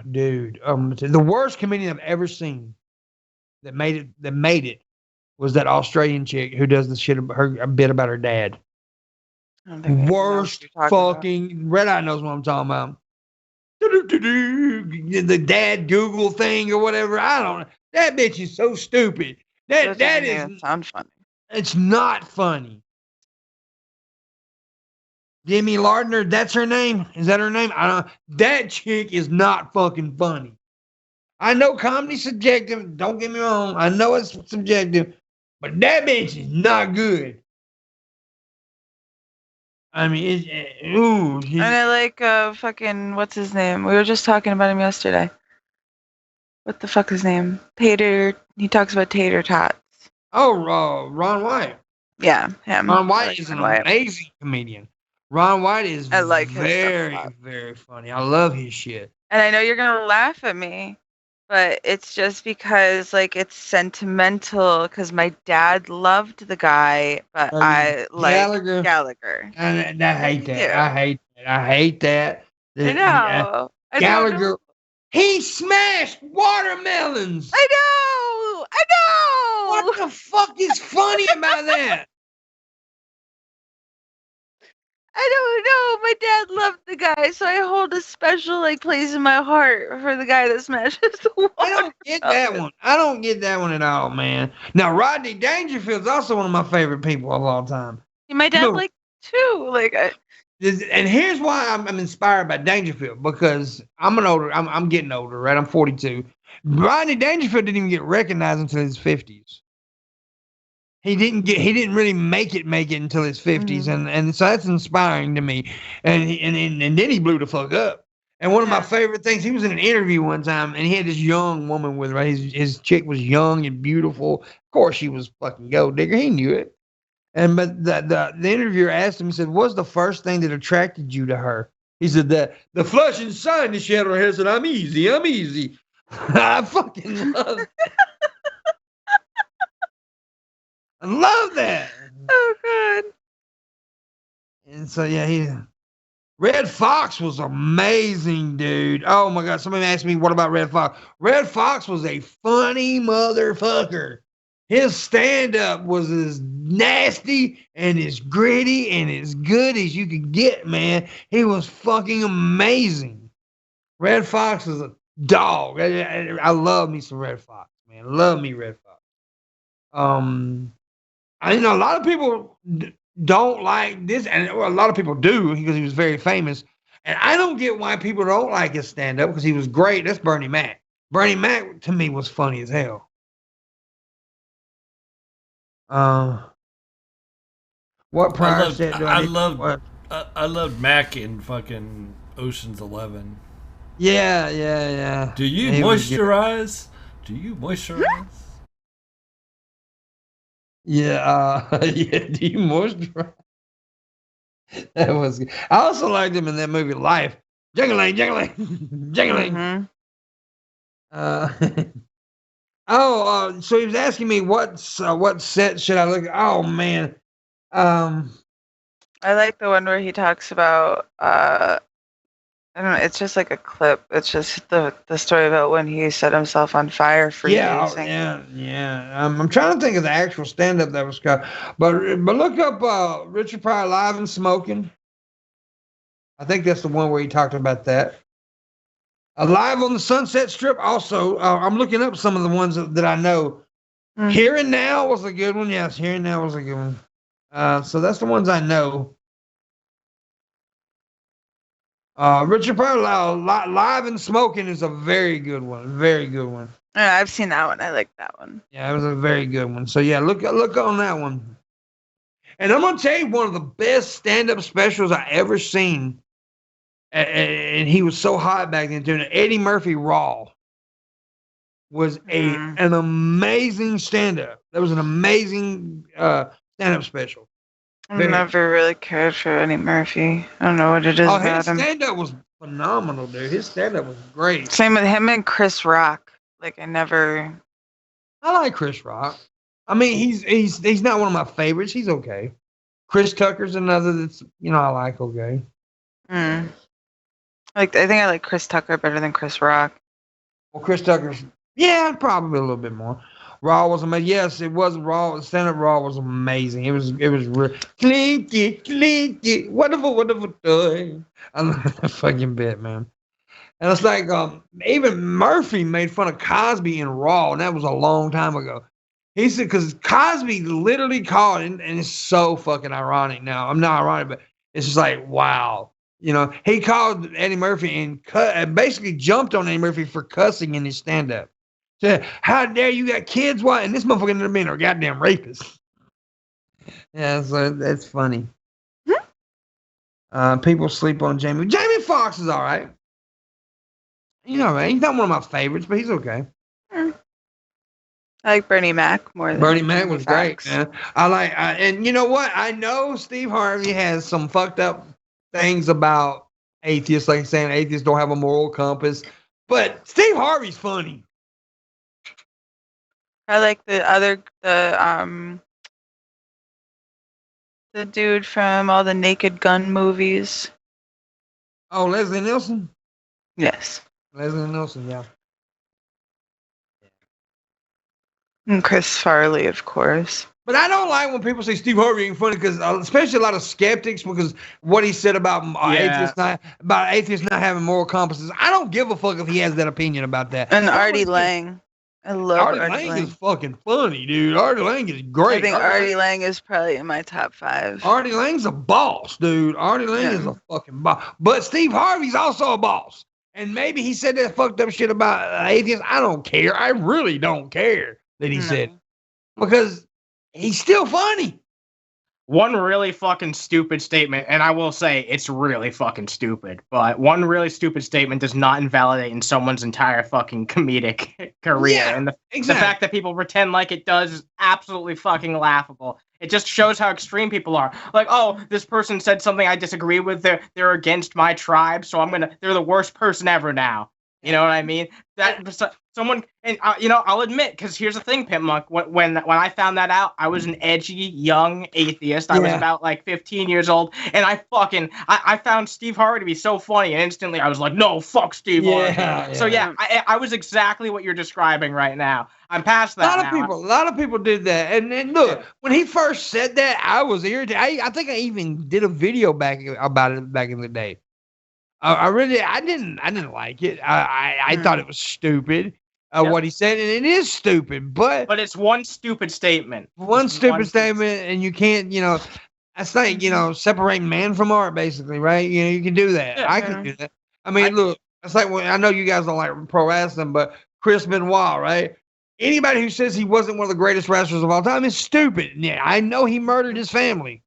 Dude, the worst comedian I've ever seen that made it was that Australian chick who does the shit a bit about her dad. Worst fucking Red Eye knows what I'm talking about. The dad Google thing or whatever. I don't know. That bitch is so stupid. That is sound funny. It's not funny. Demi Lardner, that's her name? Is that her name? I don't know. That chick is not fucking funny. I know comedy's subjective. Don't get me wrong. I know it's subjective. But that bitch is not good. I mean, and I like fucking what's his name? We were just talking about him yesterday. What the fuck is his name? Tater. He talks about tater tots. Oh, Ron White. Yeah, him. Ron White is an amazing comedian. Ron White is very, very funny. I love his shit. And I know you're gonna laugh at me, but it's just because like it's sentimental. Because my dad loved the guy, but I like Gallagher. And I hate that. Yeah. I hate that. I know. Gallagher. He smashed watermelons. I know. What the fuck is funny about that? I don't know. My dad loved the guy, so I hold a special place in my heart for the guy that smashes the water. I don't get that one. I don't get that one at all, man. Now, Rodney Dangerfield's also one of my favorite people of all time. My dad too. And here's why I'm inspired by Dangerfield, because I'm getting older, right? I'm 42. Rodney Dangerfield didn't even get recognized until his 50s. He didn't really make it until his 50s, and so that's inspiring to me. And then he blew the fuck up. And one of my favorite things, he was in an interview one time, and he had this young woman with him. Right? His chick was young and beautiful. Of course, she was fucking gold digger. He knew it. But the interviewer asked him, he said, "What's the first thing that attracted you to her?" He said, the flushing sun that she had on her head. Said, I'm easy. I fucking love it. I love that. Oh, God. And so, yeah, Red Fox was amazing, dude. Oh, my God. Somebody asked me, what about Red Fox? Red Fox was a funny motherfucker. His stand-up was as nasty and as gritty and as good as you could get, man. He was fucking amazing. Red Fox is a dog. I love me some Red Fox, man. Love me Red Fox. I know a lot of people don't like this, and a lot of people do because he was very famous. And I don't get why people don't like his stand-up because he was great. That's Bernie Mac. Bernie Mac, to me, was funny as hell. What prior set do I loved Mac in fucking Ocean's 11. Yeah. Do you moisturize? Do you moisturize? Yeah, do you moisturize? That was good. I also liked him in that movie Life. Jingling. So he was asking me what set should I look at? Oh man. I like the one where he talks about I don't know, it's just like a clip. It's just the story about when he set himself on fire for using. Yeah. I'm trying to think of the actual stand-up that was cut. But look up Richard Pryor Live and Smoking. I think that's the one where he talked about that. Live on the Sunset Strip also. I'm looking up some of the ones that I know. Here and Now was a good one. Yes, Here and Now was a good one. So that's the ones I know. Richard Pryor Live and Smoking is a very good one. Very good one. Yeah, I've seen that one. I like that one. Yeah, it was a very good one. So yeah, look on that one. And I'm gonna tell you one of the best stand-up specials I ever seen. And he was so hot back then doing it. Eddie Murphy Raw was an amazing stand-up. That was an amazing stand-up special. I've never really cared for Eddie Murphy. I don't know what it is about him. His stand-up was phenomenal, dude. His stand-up was great. Same with him and Chris Rock. I like Chris Rock. I mean, he's not one of my favorites. He's okay. Chris Tucker's another that's I like okay. I think I like Chris Tucker better than Chris Rock. Well, Chris Tucker's probably a little bit more. Raw was amazing. Yes, it was Raw. Stand-up Raw was amazing. It was real. Clinky, wonderful toy. I love that fucking bit, man. And it's like even Murphy made fun of Cosby in Raw, and that was a long time ago. He said because Cosby literally called, and it's so fucking ironic now. I'm not ironic, but it's just like wow. He called Eddie Murphy and basically jumped on Eddie Murphy for cussing in his stand-up. Said, how dare you got kids? Why? And this motherfucker ended up being a goddamn rapist. Yeah, so that's funny. People sleep on Jamie. Jamie Foxx is all right. You know, man, he's not one of my favorites, but he's okay. I like Bernie Mac more than Bernie Mac Jamie was Foxx. great, man. And you know what? I know Steve Harvey has some fucked up things about atheists, like saying atheists don't have a moral compass. But Steve Harvey's funny. I like the dude from all the Naked Gun movies. Oh, Leslie Nielsen? Yes. Leslie Nielsen, yeah. And Chris Farley, of course. But I don't like when people say Steve Harvey ain't funny, because especially a lot of skeptics, because what he said about atheists not having moral compasses. I don't give a fuck if he has that opinion about that. And Artie Lang. I love Artie Lang is fucking funny, dude. Artie Lang is great. I think Artie Lang is probably in my top 5. Artie Lang's a boss, dude. Artie Lang is a fucking boss. But Steve Harvey's also a boss. And maybe he said that fucked up shit about atheists. I don't care. I really don't care that he said it. Because he's still funny. One really fucking stupid statement, and I will say it's really fucking stupid, but one really stupid statement does not invalidate in someone's entire fucking comedic career. Yeah, and the fact that people pretend like it does is absolutely fucking laughable. It just shows how extreme people are. Like, oh, this person said something I disagree with. They're against my tribe, so they're the worst person ever now. You know what I mean? That someone, and I'll admit, because here's the thing, Pimpmunk. When I found that out, I was an edgy young atheist. I was about like 15 years old, and I found Steve Harvey to be so funny, and instantly I was like, no, fuck Steve Harvey. Yeah. So I was exactly what you're describing right now. I'm past that. A lot of people did that, and then look, when he first said that, I was irritated. I think I even did a video about it back in the day. I didn't like it. I thought it was stupid. What he said, and it is stupid, but it's one stupid statement. One stupid statement, and you can't, that's like, separating man from art, basically, right? You can do that. Yeah, I can do that. I mean, look, it's like, I know you guys don't like pro wrestling, but Chris Benoit, right? Anybody who says he wasn't one of the greatest wrestlers of all time is stupid. Yeah, I know he murdered his family.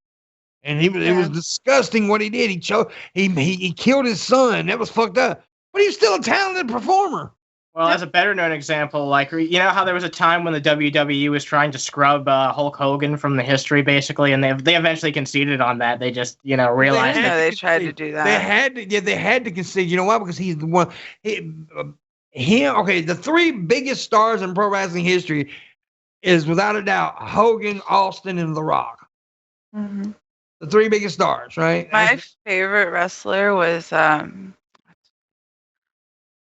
And it was disgusting what he did. He killed his son. That was fucked up. But he's still a talented performer. Well, as a better known example, like, you know how there was a time when the WWE was trying to scrub Hulk Hogan from the history, basically, and they eventually conceded on that. They just, realized they tried to do that. They had to concede. You know why? Because he's the one. The 3 biggest stars in pro wrestling history is, without a doubt, Hogan, Austin, and The Rock. Mm-hmm. The 3 biggest stars, right? My favorite wrestler was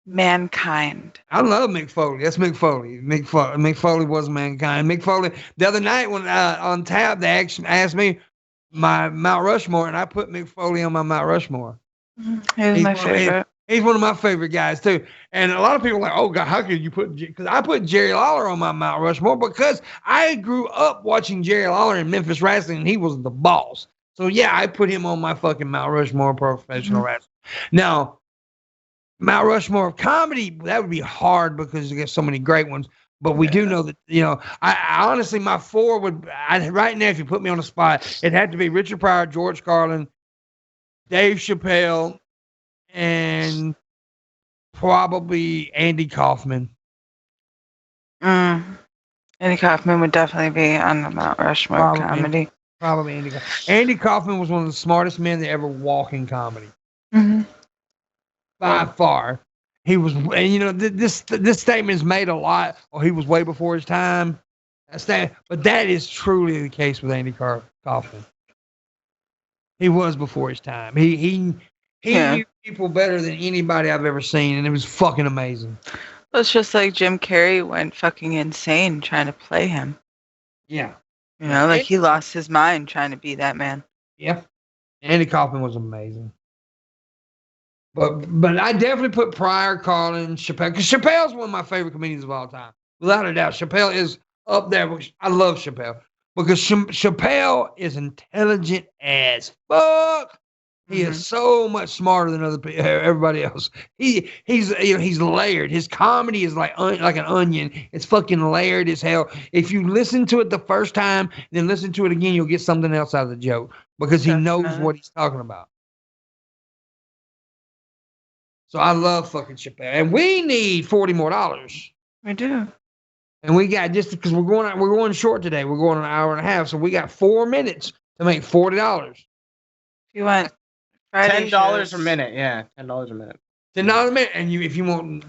Mankind. I love Mick Foley. That's Mick Foley. Mick Foley was Mankind. Mick Foley. The other night when on Tab, they actually asked me my Mount Rushmore, and I put Mick Foley on my Mount Rushmore. He's my favorite. He's one of my favorite guys too. And a lot of people are like, oh God, how could you put? Because I put Jerry Lawler on my Mount Rushmore because I grew up watching Jerry Lawler in Memphis wrestling, and he was the boss. So yeah, I put him on my fucking Mount Rushmore professional wrestling. Now, Mount Rushmore of comedy, that would be hard because you get so many great ones. But we do know that, I honestly, my 4 would, right now, if you put me on the spot, it had to be Richard Pryor, George Carlin, Dave Chappelle, and probably Andy Kaufman. Andy Kaufman would definitely be on the Mount Rushmore of comedy. Probably Andy Kaufman. Andy Kaufman was one of the smartest men to ever walk in comedy. Mm-hmm. By far. He was, and this statement is made a lot, or he was way before his time. But that is truly the case with Andy Kaufman. He was before his time. He knew people better than anybody I've ever seen, and it was fucking amazing. Well, it's just like Jim Carrey went fucking insane trying to play him. Yeah. He lost his mind trying to be that man. Yeah. Andy Kaufman was amazing. But I definitely put Pryor, Carlin, Chappelle, because Chappelle's one of my favorite comedians of all time. Without a doubt, Chappelle is up there. I love Chappelle because Chappelle is intelligent as fuck. He is so much smarter than everybody else. He's layered. His comedy is like an onion. It's fucking layered as hell. If you listen to it the first time, then listen to it again, you'll get something else out of the joke because he knows what he's talking about. So I love fucking Chappelle. And we need $40 more. We do. And we got, just because we're going short today, we're going an hour and a half. So we got 4 minutes to make $40. If you want Friday $10 shows. a minute, yeah. $10 a minute. $10 a minute. And if you want,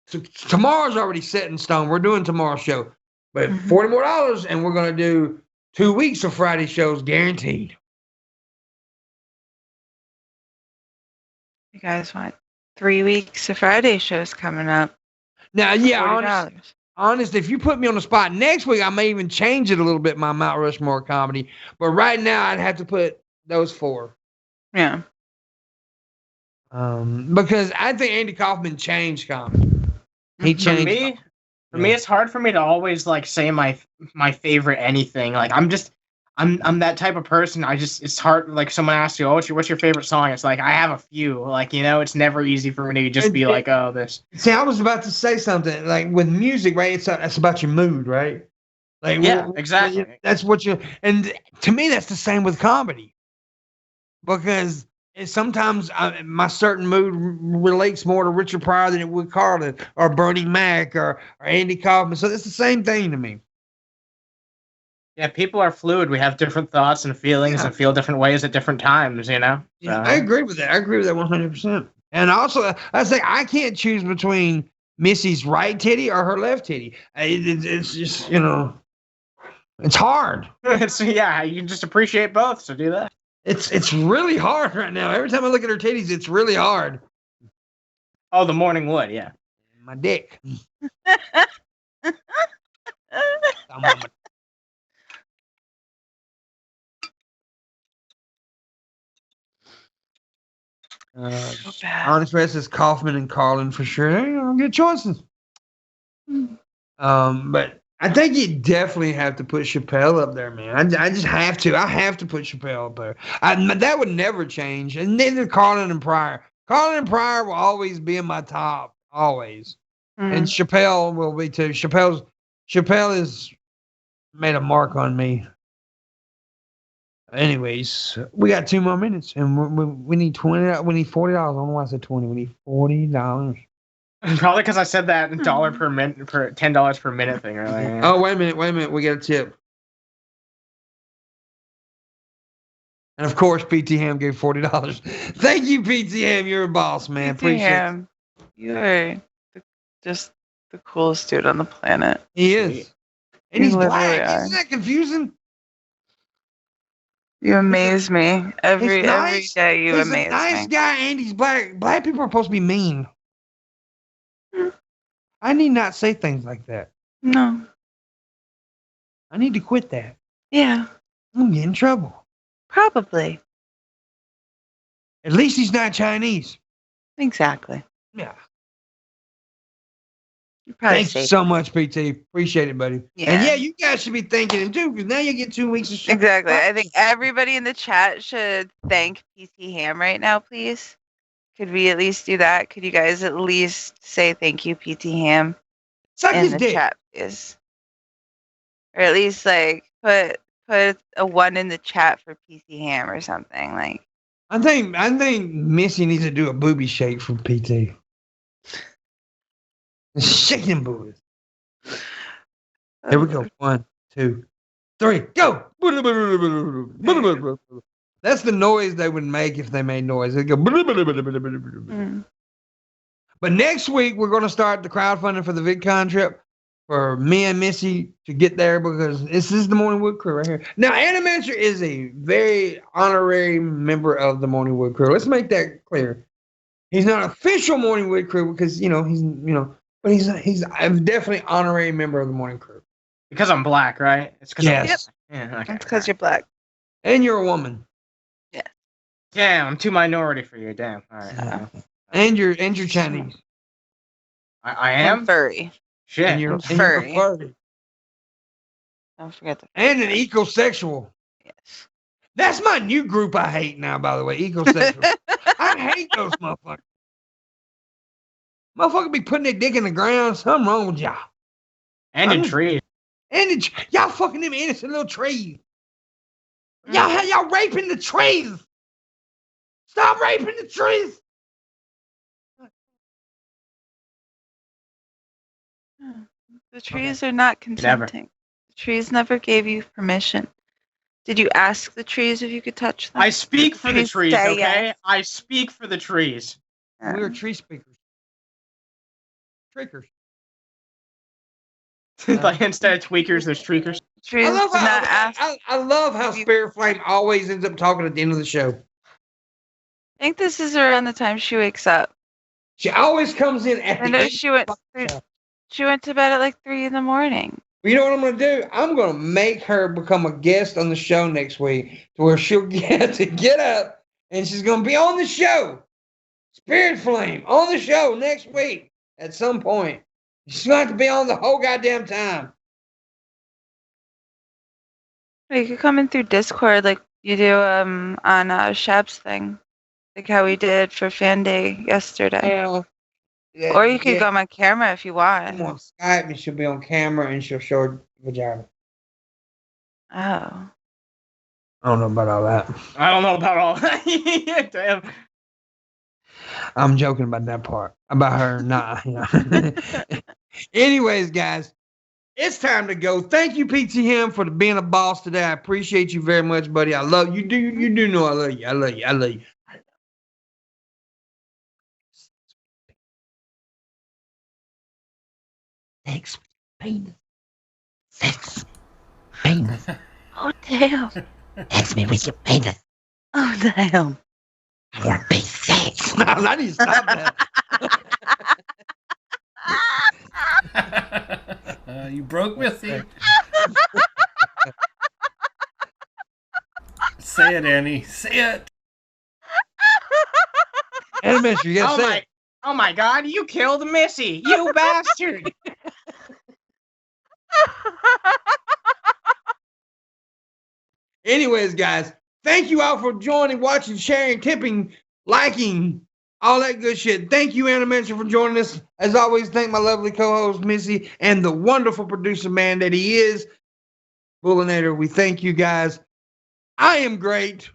so tomorrow's already set in stone. We're doing tomorrow's show. But $40 more, and we're going to do 2 weeks of Friday shows guaranteed. You guys want 3 weeks of Friday shows coming up. Now, yeah, $40. honest, if you put me on the spot next week, I may even change it a little bit, my Mount Rushmore comedy. But right now, I'd have to put those 4. Yeah. Because I think Andy Kaufman changed comedy. He changed. For me, it's hard for me to always like say my favorite anything. Like I'm that type of person. It's hard. Like someone asks you, "Oh, what's your favorite song?" It's like I have a few. Like it's never easy for me to just be like, "Oh, this." See, I was about to say something like with music, right? It's about your mood, right? Like yeah, exactly. That's what and to me, that's the same with comedy, because sometimes my certain mood relates more to Richard Pryor than it would Carlin or Bernie Mac or Andy Kaufman. So it's the same thing to me. Yeah, people are fluid. We have different thoughts and feelings and feel different ways at different times, Yeah, I agree with that. I agree with that 100%. And also, I say I can't choose between Missy's right titty or her left titty. It's just, it's hard. You can just appreciate both, so do that. It's really hard right now. Every time I look at her titties, it's really hard. Oh, the morning wood, yeah. My dick. Honest Rest is Kaufman and Carlin for sure. They're good choices. But I think you definitely have to put Chappelle up there, man. I just have to. I have to put Chappelle up there. That would never change. And neither Carlin and Pryor. Carlin and Pryor will always be in my top, always. And Chappelle will be too. Chappelle has made a mark on me. Anyways, we got 2 more minutes, and we need $20. We need $40. I don't know why I said 20. We need $40. Probably because I said that $1 per minute, per $10 per minute thing earlier. Oh, wait a minute. We got a tip. And of course, PT Ham gave $40. Thank you, PT Ham. You're a boss, man. Appreciate it. You are just the coolest dude on the planet. He is. And he's black. Isn't that confusing? You amaze me. Every day you amaze me. He's a nice guy and he's black. Black people are supposed to be mean. I need not say things like that. No. I need to quit that. Yeah. I'm going to get in trouble. Probably. At least he's not Chinese. Exactly. Yeah. Thanks so much, PT. Appreciate it, buddy. Yeah. And you guys should be thanking him too, because now you get 2 weeks of shit. Exactly. I think everybody in the chat should thank PT Ham right now, please. Could we at least do that? Could you guys at least say thank you, PT Ham, in the chat, please? Or at least put a 1 in the chat for PT Ham or something like. I think Missy needs to do a booby shake for PT. Shaking boobies. Here we go. 1, 2, 3, go! That's the noise they would make if they made noise. They'd go. But next week we're going to start the crowdfunding for the VidCon trip for me and Missy to get there, because this is the Morning Wood crew right here. Now, Animaster is a very honorary member of the Morning Wood crew. Let's make that clear. He's not official Morning Wood crew because but he's definitely honorary member of the Morning Crew. Because I'm black, right? It's because yes. Okay. It's because you're black. And you're a woman. Yeah. Damn, I'm too minority for you. Damn. All right. And you're Chinese. I am and furry. Shit. And you're furry. furry. Don't forget the. And an ecosexual. Yes. That's my new group I hate now, by the way. Ecosexual. I hate those motherfuckers. Motherfucker be putting their dick in the ground. Something wrong with y'all. And in trees. And y'all fucking them innocent little trees. Y'all raping the trees. Stop raping the trees. The trees are not consenting. The trees never gave you permission. Did you ask the trees if you could touch them? I speak for the trees, okay? Yes. I speak for the trees. We're tree speakers. Treekers. Like instead of tweakers, there's treekers. Trees did not ask. I love how Spirit Flame always ends up talking at the end of the show. I think this is around the time she wakes up. She always comes in at the end. She went to bed at like 3 in the morning. You know what I'm going to do? I'm going to make her become a guest on the show next week to where she'll get to get up and she's going to be on the show. Spirit Flame on the show next week at some point. She's going to have to be on the whole goddamn time. You could come in through Discord like you do on Shab's thing. Like how we did for Fan Day yesterday. Yeah, or you could go on camera if you want. I'm on Skype and she'll be on camera and she'll show her vagina. Oh. I don't know about all that. I don't know about all that. Damn. I'm joking about that part. About her not. You know. Anyways, guys, it's time to go. Thank you, PTM, for being a boss today. I appreciate you very much, buddy. I love you. You do know I love you. I love you. I love you. Thanks, penis. Sex. Penis. Oh, damn. Text me with your penis. Oh, damn. I want big sex. No, I need to stop that. You broke Missy. Say it, Annie. Say it. Animation, you gotta say it. Oh my God, you killed Missy, you bastard. Anyways, guys, thank you all for joining, watching, sharing, tipping, liking, all that good shit. Thank you, Animation, for joining us. As always, thank my lovely co-host, Missy, and the wonderful producer man that he is, Booleanenator. We thank you, guys. I am great.